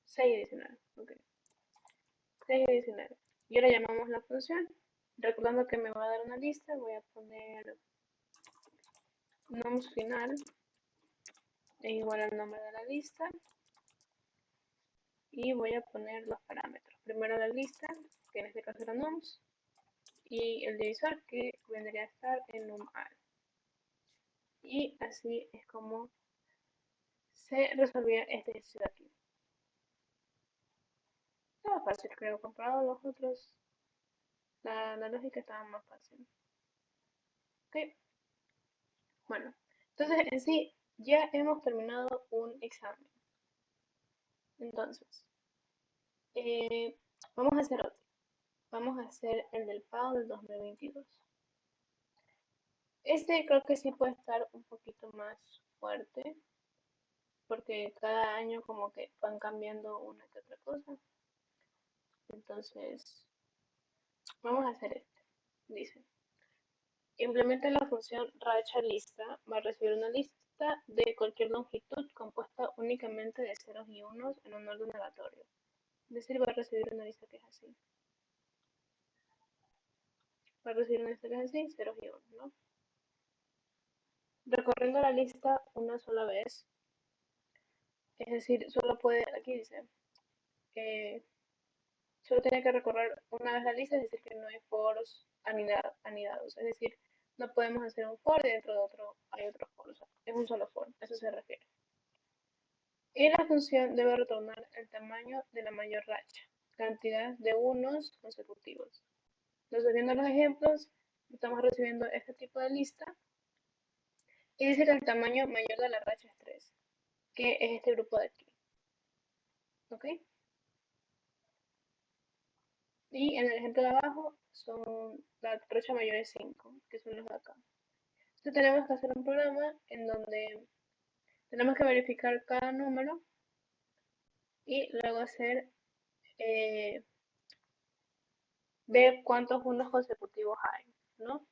6 y 19, ok. 6 y 19. Y ahora llamamos la función. Recordando que me va a dar una lista, voy a poner nums final es igual al nombre de la lista. Y voy a poner los parámetros. Primero la lista, que en este caso era nums, y el divisor, que vendría a estar en numal. Y así es como se resolvía este ejercicio de aquí. Estaba fácil, creo, comparado a los otros, la lógica estaba más fácil. Ok, bueno, entonces en sí ya hemos terminado un examen. Entonces, eh, vamos a hacer otro. Vamos a hacer el del pago del 2022. Este creo que sí puede estar un poquito más fuerte, porque cada año como que van cambiando una que otra cosa. Entonces, vamos a hacer este. Dice, implementa la función racha lista, va a recibir una lista de cualquier longitud compuesta únicamente de ceros y unos en un orden aleatorio. Es decir, va a recibir una lista que es así. Va a recibir una lista que es así, ceros y unos, ¿no? Recorriendo la lista una sola vez, es decir, solo puede, aquí dice, que solo tiene que recorrer una vez la lista, es decir, que no hay foros anidados. Es decir, no podemos hacer un for y dentro de otro hay otro for. O sea, es un solo for, a eso se refiere. Y la función debe retornar el tamaño de la mayor racha, cantidad de unos consecutivos. Entonces, viendo los ejemplos, estamos recibiendo este tipo de lista y dice que el tamaño mayor de la racha es 3, que es este grupo de aquí. ¿Ok? Y en el ejemplo de abajo son la racha mayor es 5, que son los de acá. Entonces tenemos que hacer un programa en donde Tenemos que verificar cada número y luego hacer, eh, ver cuántos unos consecutivos hay, ¿no?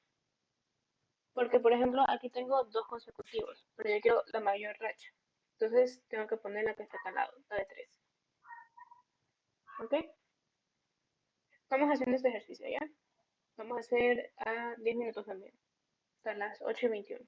Porque, por ejemplo, aquí tengo dos consecutivos, pero yo quiero la mayor racha. Entonces tengo que poner la que está acá al lado, la de 3. ¿Ok? Vamos haciendo este ejercicio, ¿ya? Vamos a hacer a 10 minutos también, hasta las 8:21.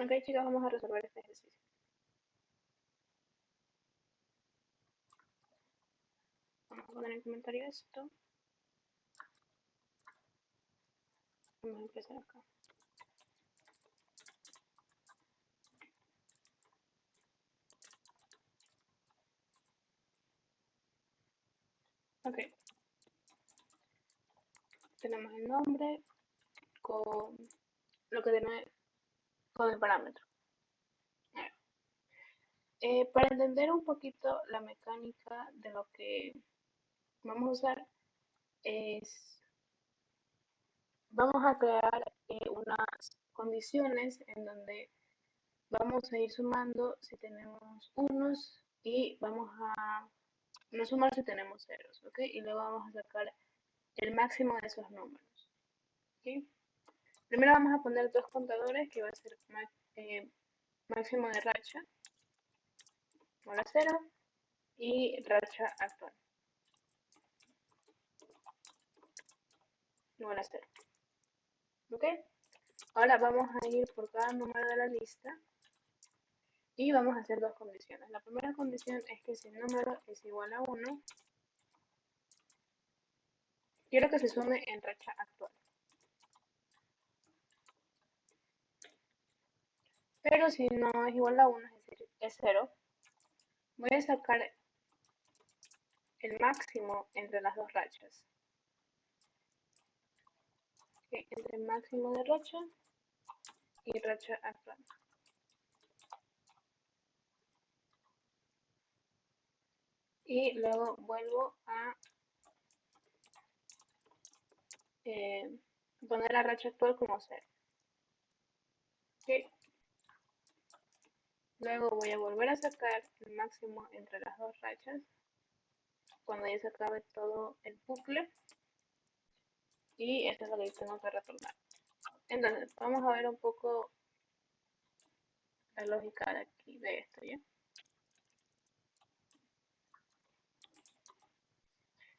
Ok, chicas, vamos a resolver este ejercicio. Vamos a poner en comentario esto. Vamos a empezar acá. Ok, tenemos el nombre con lo que tiene con el parámetro. Para entender un poquito la mecánica de lo que vamos a usar, es, vamos a crear unas condiciones en donde vamos a ir sumando si tenemos unos y vamos a no sumar si tenemos ceros, ¿ok? Y luego vamos a sacar el máximo de esos números, ¿ok? Primero vamos a poner dos contadores que va a ser máximo de racha, igual a 0, y racha actual, igual a 0, ¿ok? Ahora vamos a ir por cada número de la lista y vamos a hacer dos condiciones. La primera condición es que si el número es igual a 1, quiero que se sume en racha actual. Pero si no es igual a 1, es decir, es 0, voy a sacar el máximo entre las dos rachas. ¿Okay? Entre máximo de racha y racha actual. Y luego vuelvo a eh, poner la racha actual como 0. ¿Okay? Luego voy a volver a sacar el máximo entre las dos rachas cuando ya se acabe todo el bucle. Y esto es lo que tengo que retornar. Entonces, vamos a ver un poco la lógica de aquí, de esto, ¿ya?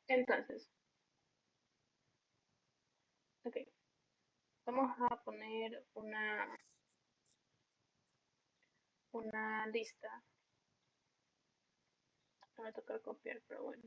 Entonces, ok, vamos a poner una lista. Me va a tocar copiar, pero bueno.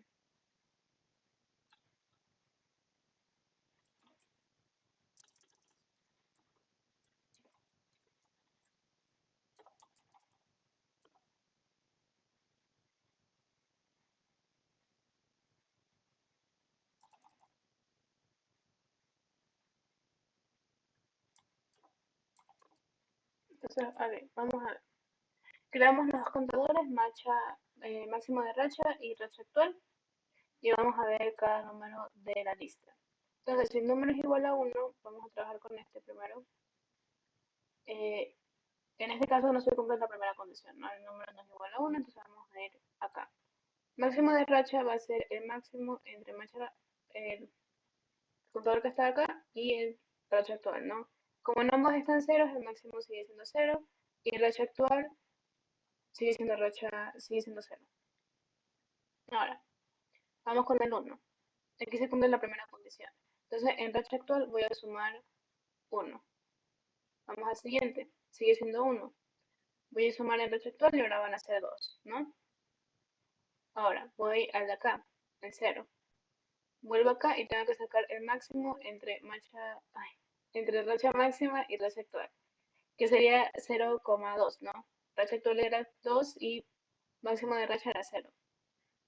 Entonces, a ver, vamos a ver. Creamos los contadores, máximo de racha y racha actual. Y vamos a ver cada número de la lista. Entonces, si el número es igual a 1, vamos a trabajar con este primero. Eh, en este caso no se cumple la primera condición, ¿no? El número no es igual a 1, entonces vamos a ir acá. Máximo de racha va a ser el máximo entre el contador que está acá y el racha actual, ¿no? Como en ambos están ceros, el máximo sigue siendo 0 y el racha actual sigue siendo 0. Ahora, vamos con el 1. Aquí se cumple la primera condición. Entonces, en racha actual voy a sumar 1. Vamos al siguiente. Sigue siendo 1. Voy a sumar en racha actual y ahora van a ser 2, ¿no? Ahora, voy al de acá, el 0. Vuelvo acá y tengo que sacar el máximo entre racha máxima y racha actual, que sería 0,2, ¿no? Racha actual era 2 y máximo de racha era 0.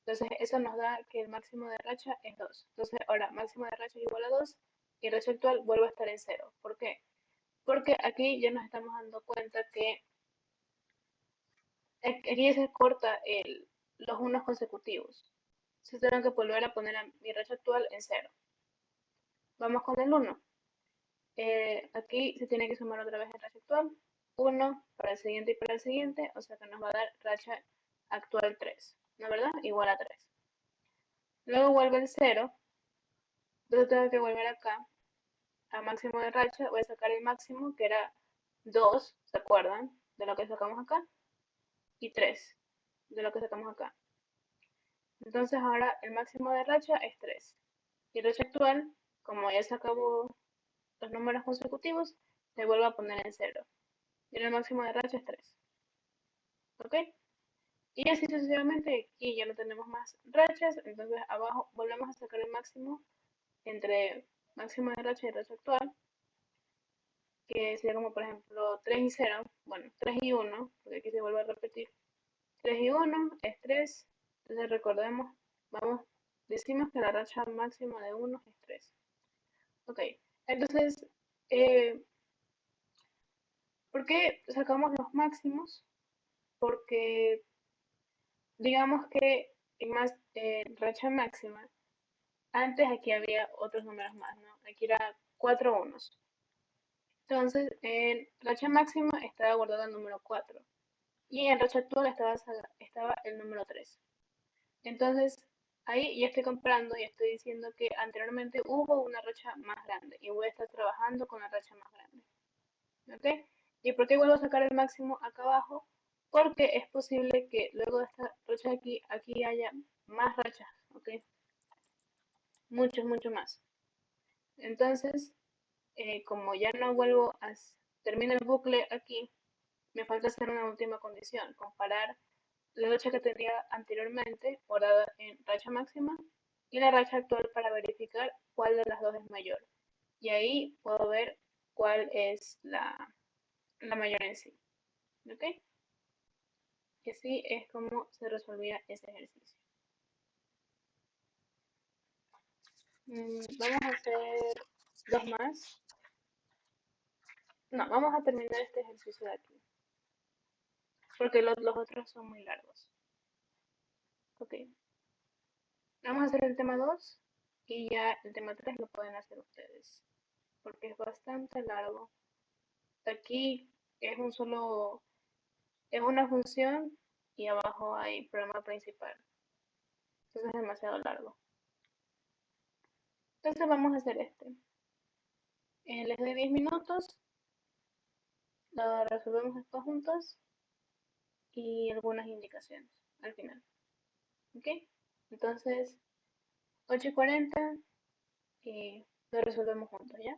Entonces, eso nos da que el máximo de racha es 2. Entonces, ahora máximo de racha es igual a 2 y racha actual vuelve a estar en 0. ¿Por qué? Porque aquí ya nos estamos dando cuenta que aquí se corta los unos consecutivos. Se tengo que volver a poner a mi racha actual en 0. Vamos con el 1. Aquí se tiene que sumar otra vez el racha actual. 1 para el siguiente y para el siguiente, o sea que nos va a dar racha actual 3, ¿no verdad? Igual a 3. Luego vuelve el 0, entonces tengo que volver acá a máximo de racha, voy a sacar el máximo que era 2, ¿se acuerdan? De lo que sacamos acá, y 3 de lo que sacamos acá. Entonces ahora el máximo de racha es 3. Y racha actual, como ya se acabó los números consecutivos, se vuelve a poner en 0. y el máximo de racha es 3. ¿Ok? Y así sucesivamente, aquí ya no tenemos más rachas, entonces abajo volvemos a sacar el máximo entre máximo de racha y racha actual, que sería como por ejemplo 3 y 0, bueno, 3 y 1, porque aquí se vuelve a repetir. 3 y 1 es 3, entonces recordemos, vamos, decimos que la racha máxima de 1 es 3. Ok, entonces, eh, ¿por qué sacamos los máximos? Porque digamos que en más racha máxima, antes aquí había otros números más, ¿no? Aquí era 4 unos. Entonces, en racha máxima estaba guardado el número 4 y en racha actual estaba el número 3. Entonces, ahí ya estoy comparando y estoy diciendo que anteriormente hubo una racha más grande y voy a estar trabajando con la racha más grande. ¿Ok? ¿Y por qué vuelvo a sacar el máximo acá abajo? Porque es posible que luego de esta racha aquí haya más rachas, ¿ok? Mucho más. Entonces, como ya no vuelvo a termina el bucle aquí, me falta hacer una última condición, comparar la racha que tenía anteriormente, guardada en racha máxima, y la racha actual para verificar cuál de las dos es mayor. Y ahí puedo ver cuál es la mayor en sí. ¿Ok? Y así es como se resolvía ese ejercicio. Vamos a hacer dos más. No, vamos a terminar este ejercicio de aquí, porque los otros son muy largos. Ok, vamos a hacer el tema 2 y ya el tema 3 lo pueden hacer ustedes, porque es bastante largo. Aquí es es una función y abajo hay programa principal. Entonces es demasiado largo. Entonces vamos a hacer este. Les doy 10 minutos, lo resolvemos después juntos y algunas indicaciones al final. ¿Ok? Entonces, 8:40 y lo resolvemos juntos, ¿ya?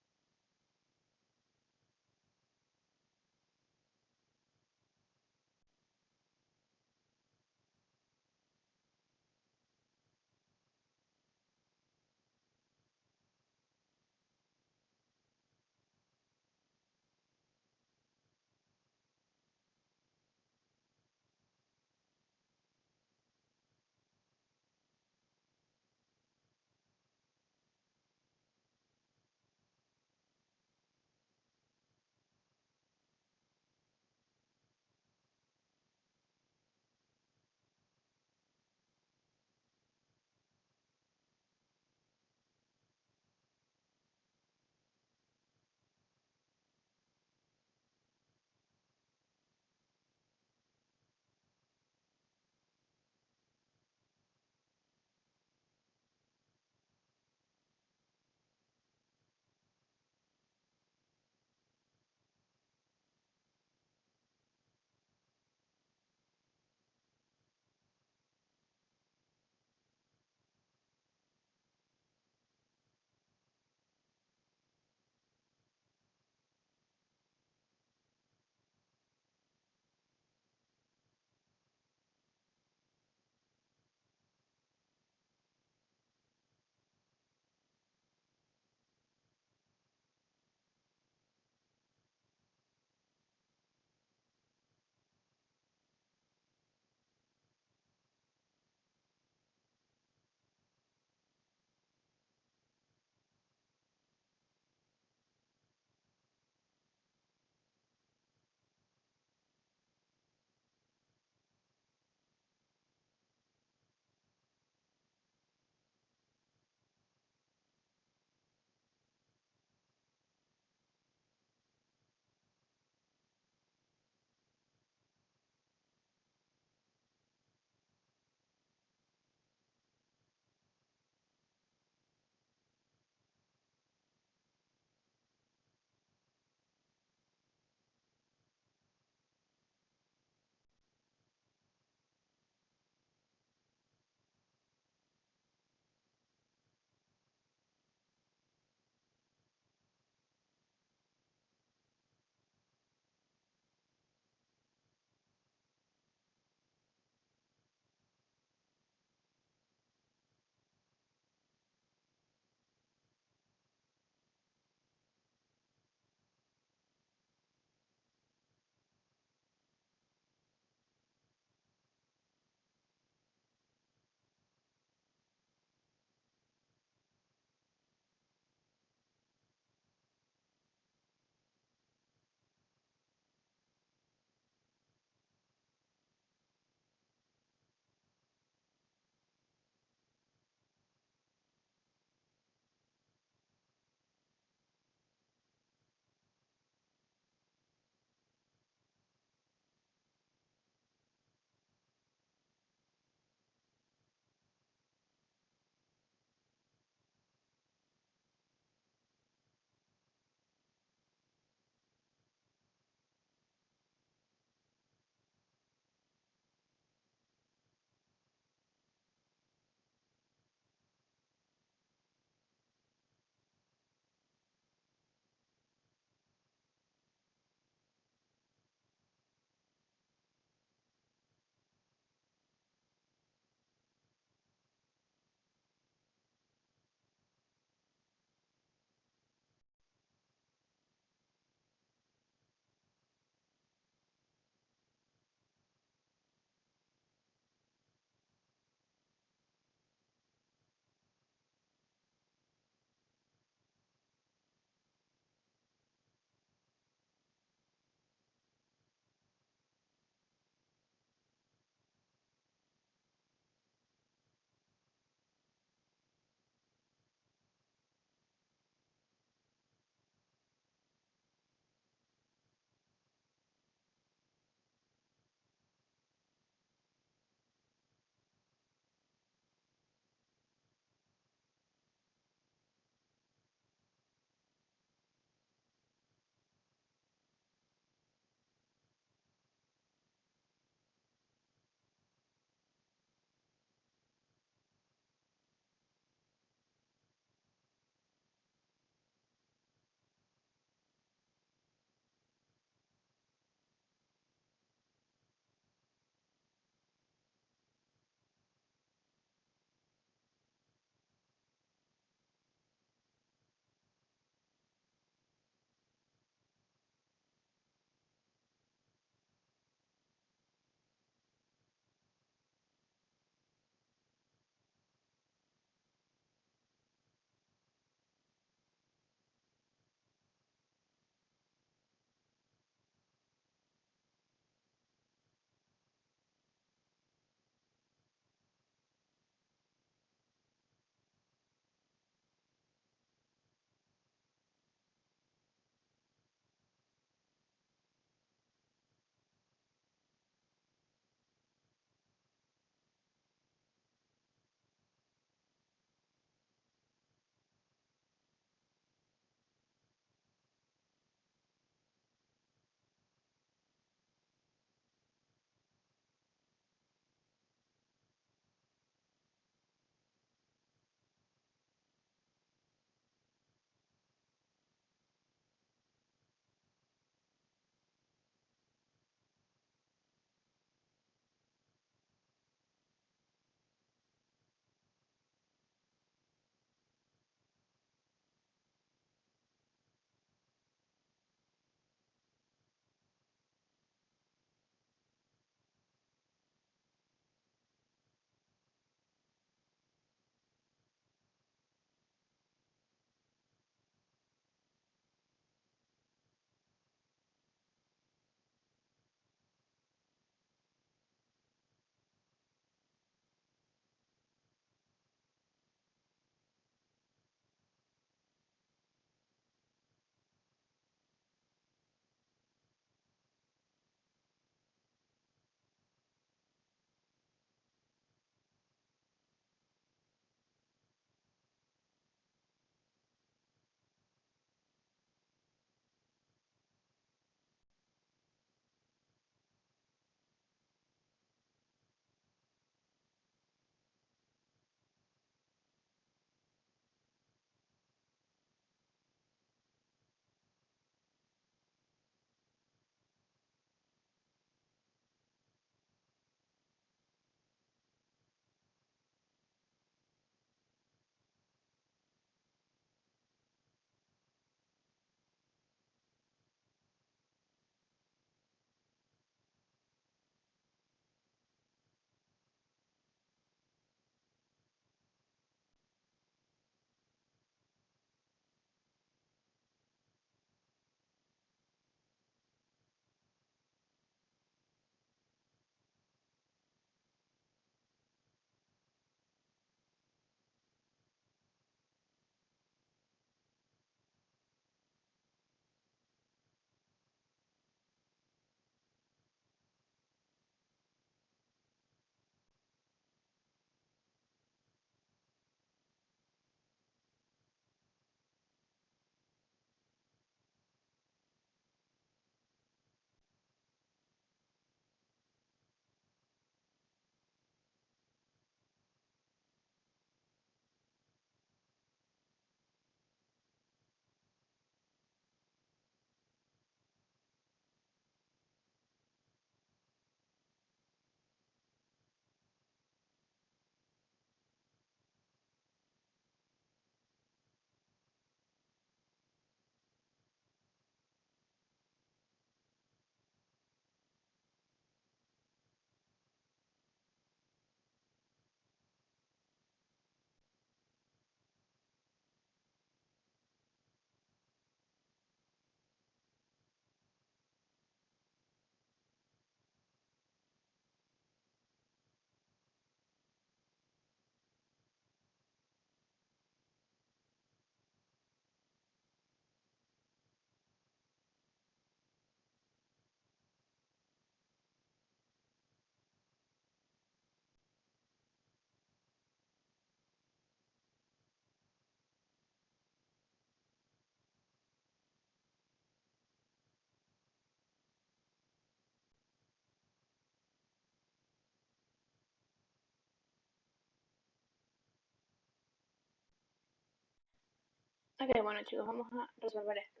Ok, bueno chicos, vamos a resolver esto.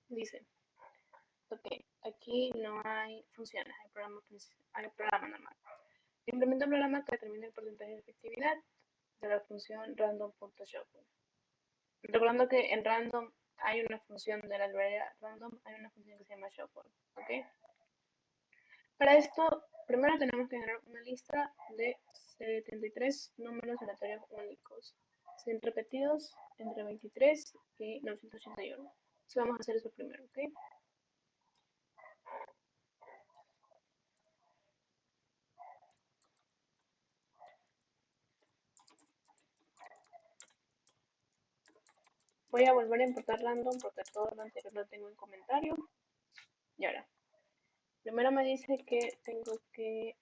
Dice, ok, aquí no hay funciones, hay programa normal. Implementa un programa que determine el porcentaje de efectividad de la función random.shuffle. Recordando que en random hay una función de la librería random, hay una función que se llama shuffle, ¿ok? Para esto, primero tenemos que generar una lista de 73 números aleatorios únicos, sin repetidos, entre 23 y 981. Entonces vamos a hacer eso primero, ¿ok? Voy a volver a importar random porque todo lo anterior lo tengo en comentario. Y ahora, primero me dice que tengo que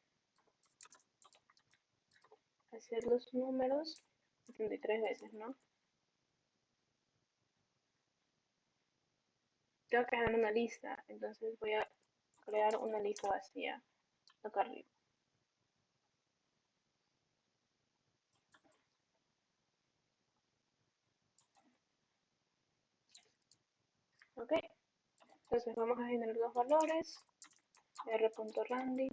hacer los números 73 veces, ¿no? Tengo que generar una lista, entonces voy a crear una lista vacía acá arriba. ¿Ok? Entonces vamos a generar los valores r.randy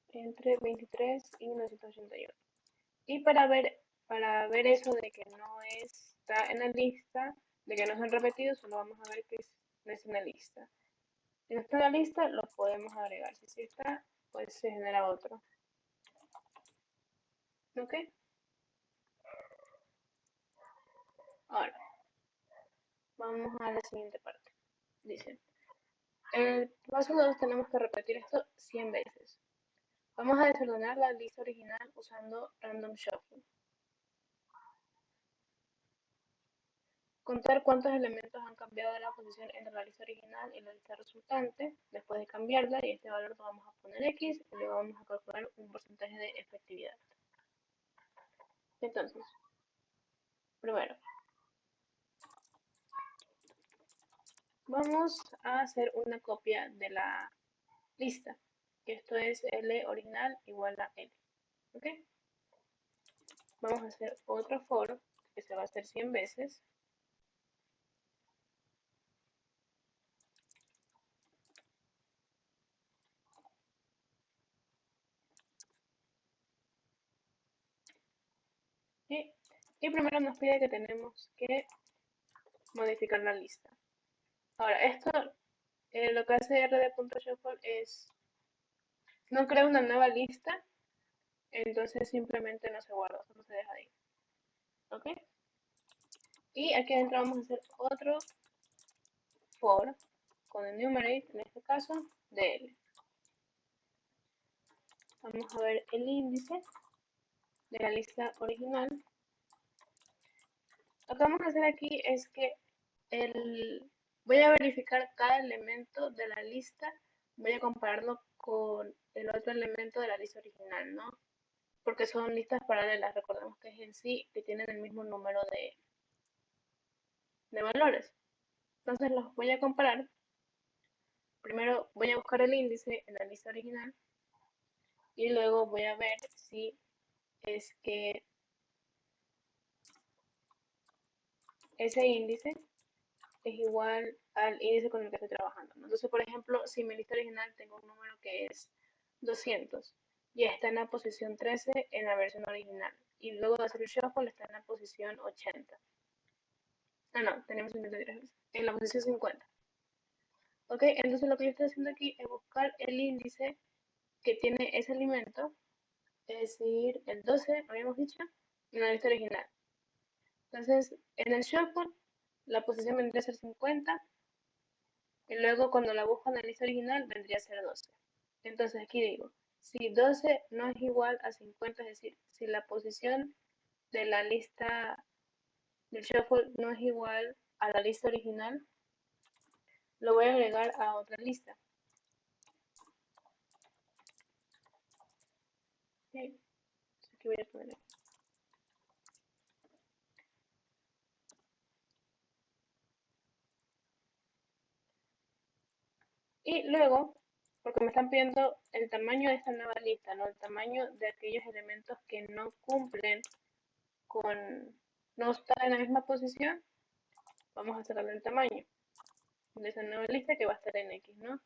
entre 23 y 981. Y para ver eso de que no está en la lista, de que no son repetidos, solo vamos a ver que no es en la lista. Si no está en la lista, lo podemos agregar. Si sí está, pues se genera otro. ¿Ok? Ahora, vamos a la siguiente parte. Dice, en el paso 2 tenemos que repetir esto 100 veces. Vamos a desordenar la lista original usando Random Shuffle. Contar cuántos elementos han cambiado de la posición entre la lista original y la lista resultante después de cambiarla, y este valor lo vamos a poner X y luego vamos a calcular un porcentaje de efectividad. Entonces, primero, vamos a hacer una copia de la lista, que esto es L original igual a L. ¿Ok? Vamos a hacer otro for que se va a hacer 100 veces. Y primero nos pide que tenemos que modificar la lista. Ahora, esto lo que hace rd.shuffle es no crea una nueva lista, entonces simplemente no se guarda, solo se deja ahí. ¿Ok? Y aquí adentro vamos a hacer otro for con enumerate, en este caso, de L. Vamos a ver el índice de la lista original. Lo que vamos a hacer aquí es que voy a verificar cada elemento de la lista, voy a compararlo con el otro elemento de la lista original, ¿no? Porque son listas paralelas, recordemos que es en sí que tienen el mismo número de valores. Entonces los voy a comparar. Primero voy a buscar el índice en la lista original y luego voy a ver si es que ese índice es igual al índice con el que estoy trabajando, ¿no? Entonces, por ejemplo, si en mi lista original tengo un número que es 200 y está en la posición 13 en la versión original, y luego de hacer el shuffle está en la posición 80. Ah, no, tenemos 53, en la posición 50. Ok, entonces lo que yo estoy haciendo aquí es buscar el índice que tiene ese alimento, es decir, el 12, habíamos dicho, en la lista original. Entonces, en el shuffle, la posición vendría a ser 50, y luego cuando la busco en la lista original vendría a ser 12. Entonces aquí digo, si 12 no es igual a 50, es decir, si la posición de la lista del shuffle no es igual a la lista original, lo voy a agregar a otra lista. Okay. Aquí voy a poner. Y luego, porque me están pidiendo el tamaño de esta nueva lista, ¿no? El tamaño de aquellos elementos que no cumplen con no está en la misma posición, vamos a sacarle el tamaño de esa nueva lista que va a estar en X, ¿no?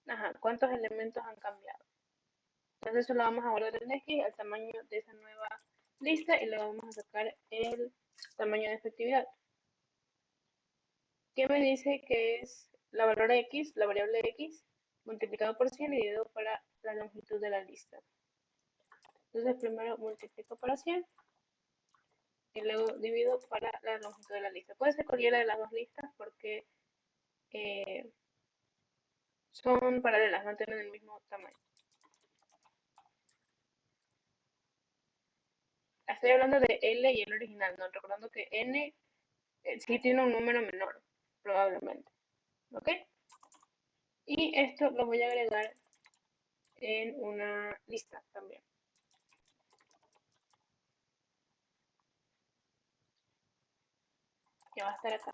Ajá, ¿cuántos elementos han cambiado? Entonces eso lo vamos a guardar en X, el tamaño de esa nueva lista, y luego vamos a sacar el tamaño de efectividad. ¿Qué me dice que es la valor X, la variable X, multiplicado por 100 y dividido para la longitud de la lista? Entonces primero multiplico para 100 y luego divido para la longitud de la lista. Puede ser cualquiera de las dos listas porque eh, son paralelas, no tienen el mismo tamaño. Estoy hablando de L y el original, ¿no? Recordando que N sí tiene un número menor, probablemente. ¿Ok? Y esto lo voy a agregar en una lista también, que va a estar acá.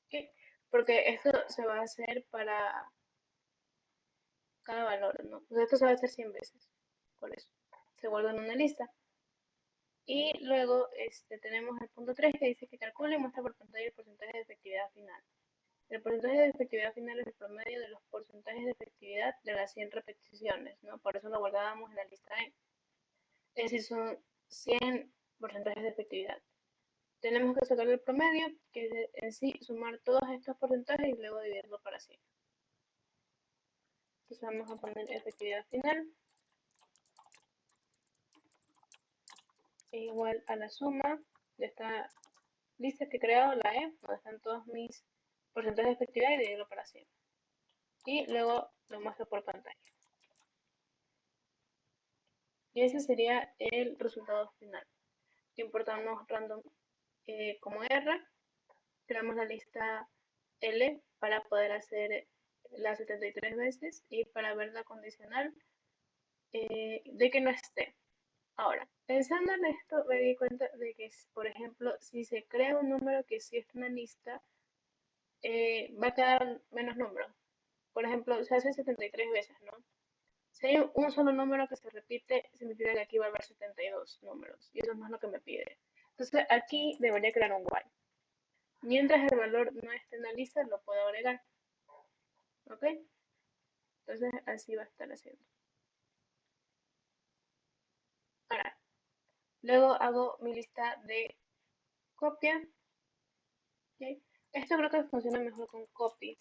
¿Ok? Porque esto se va a hacer para cada valor, ¿no? Pues esto se va a hacer 100 veces, por eso. Se guarda en una lista. Y luego tenemos el punto 3 que dice que calcule y muestra por pantalla el porcentaje de efectividad final. El porcentaje de efectividad final es el promedio de los porcentajes de efectividad de las 100 repeticiones, ¿no? Por eso lo guardábamos en la lista E. Es decir, son 100 porcentajes de efectividad. Tenemos que sacar el promedio, que es en sí sumar todos estos porcentajes y luego dividirlo para 100. Entonces vamos a poner efectividad final es igual a la suma de esta lista que he creado, la E, donde están todos mis porcentajes de efectividad y dividirlo para 100. Y luego lo muestro por pantalla. Y ese sería el resultado final. Importamos random como R, creamos la lista L para poder hacer las 73 veces y para ver la condicional de que no esté. Ahora, pensando en esto, me di cuenta de que, por ejemplo, si se crea un número que sí está en la lista, va a quedar menos números. Por ejemplo, se hace 73 veces, ¿no? Si hay un solo número que se repite, significa que aquí va a haber 72 números. Y eso no es lo que me pide. Entonces aquí debería crear un while. Mientras el valor no esté en la lista, lo puedo agregar. ¿Ok? Entonces así va a estar haciendo. Ahora, luego hago mi lista de copia. ¿Okay? Esto creo que funciona mejor con copy.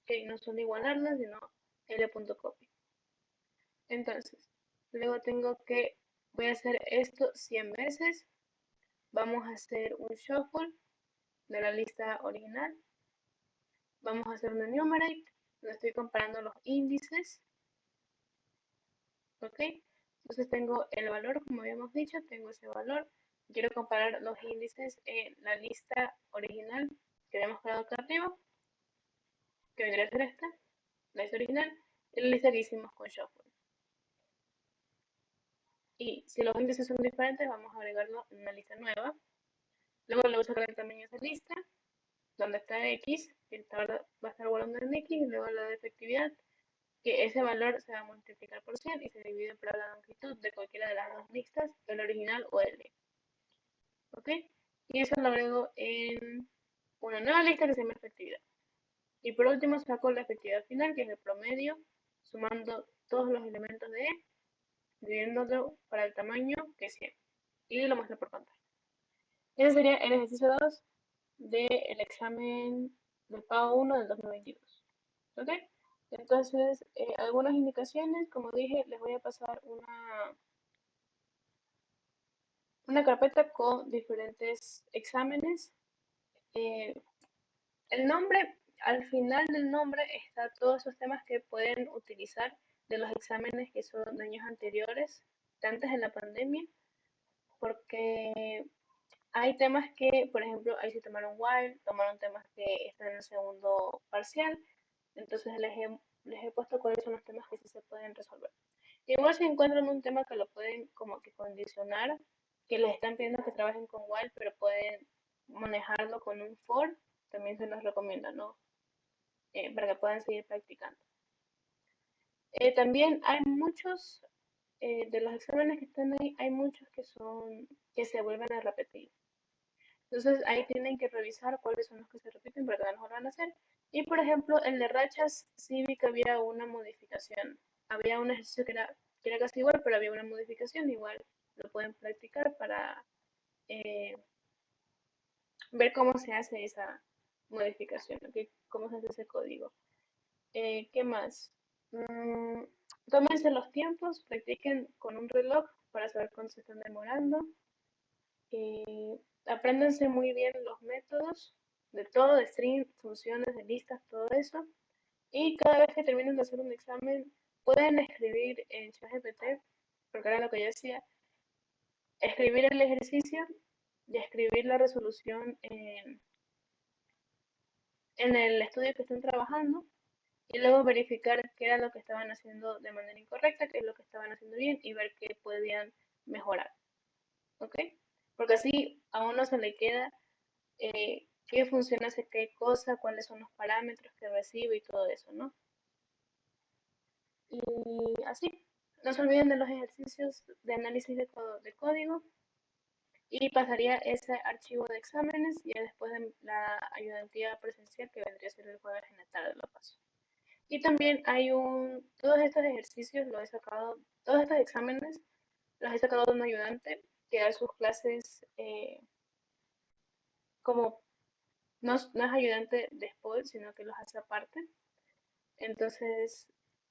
¿Okay? No son igualarlas, sino l.copy. Entonces, luego tengo que, voy a hacer esto 100 veces. Vamos a hacer un shuffle de la lista original. Vamos a hacer un enumerate, donde estoy comparando los índices. ¿Ok? Entonces tengo el valor, como habíamos dicho, tengo ese valor. Quiero comparar los índices en la lista original que habíamos creado acá arriba, que vendría a ser esta, la lista original, y la lista que hicimos con shuffle. Y si los índices son diferentes, vamos a agregarlo en una lista nueva. Luego le voy a sacar el tamaño de esa lista, donde está X, que va a estar guardando en X, y luego la de efectividad, que ese valor se va a multiplicar por 100 y se divide por la longitud de cualquiera de las dos listas, el original o el de. ¿Ok? Y eso lo agrego en una nueva lista que se llama efectividad. Y por último saco la efectividad final, que es el promedio, sumando todos los elementos de E, dividiéndolo para el tamaño que es 100. Y lo muestro por pantalla. Ese sería el ejercicio 2 del examen del pago 1 del 2022. ¿Ok? Entonces, algunas indicaciones, como dije, les voy a pasar una carpeta con diferentes exámenes. Eh, el nombre, al final del nombre está todos esos temas que pueden utilizar de los exámenes que son de años anteriores, de antes de la pandemia, porque hay temas que, por ejemplo, ahí sí tomaron while, tomaron temas que están en el segundo parcial, entonces les he puesto cuáles son los temas que sí se pueden resolver. Igual si encuentran un tema que lo pueden como que condicionar, que les están pidiendo que trabajen con while, pero pueden manejarlo con un for, también se los recomienda, ¿no? Para que puedan seguir practicando. También hay muchos de los exámenes que están ahí, hay muchos que se vuelven a repetir. Entonces ahí tienen que revisar cuáles son los que se repiten para que no los vuelvan a hacer. Y por ejemplo, el de rachas sí vi que había una modificación. Había un ejercicio que era casi igual, pero había una modificación. Igual lo pueden practicar para eh, ver cómo se hace esa modificación, ¿ok? Cómo se hace ese código. ¿Qué más? Mm, tómense los tiempos, practiquen con un reloj para saber cuándo se están demorando. Apréndanse muy bien los métodos de todo, de string, funciones, de listas, todo eso. Y cada vez que terminen de hacer un examen, pueden escribir en ChatGPT, porque era lo que yo decía, escribir el ejercicio y escribir la resolución en el estudio que estén trabajando y luego verificar qué era lo que estaban haciendo de manera incorrecta, qué es lo que estaban haciendo bien y ver qué podían mejorar, ¿ok? Porque así a uno se le queda qué funciona hace qué cosa, cuáles son los parámetros que recibe y todo eso, ¿no? Y así, no se olviden de los ejercicios de análisis de código y pasaría ese archivo de exámenes y ya después de la ayudantía presencial que vendría a ser el jueves en la tarde lo paso. Y también todos estos ejercicios los he sacado, todos estos exámenes los he sacado de un ayudante que da sus clases como, no es ayudante después, sino que los hace aparte. Entonces,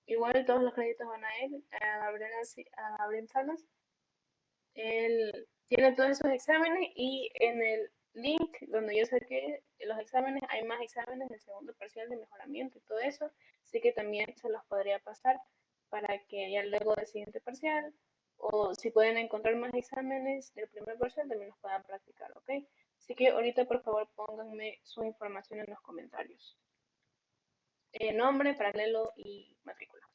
igual todos los créditos van a él, a Abril Salas. Él tiene todos esos exámenes y en el link donde yo saqué los exámenes hay más exámenes del segundo parcial de mejoramiento y todo eso. Así que también se los podría pasar para que ya luego del siguiente parcial o si pueden encontrar más exámenes del primer parcial también los puedan practicar, ¿ok? Así que ahorita por favor pónganme su información en los comentarios. Nombre, paralelo y matrícula.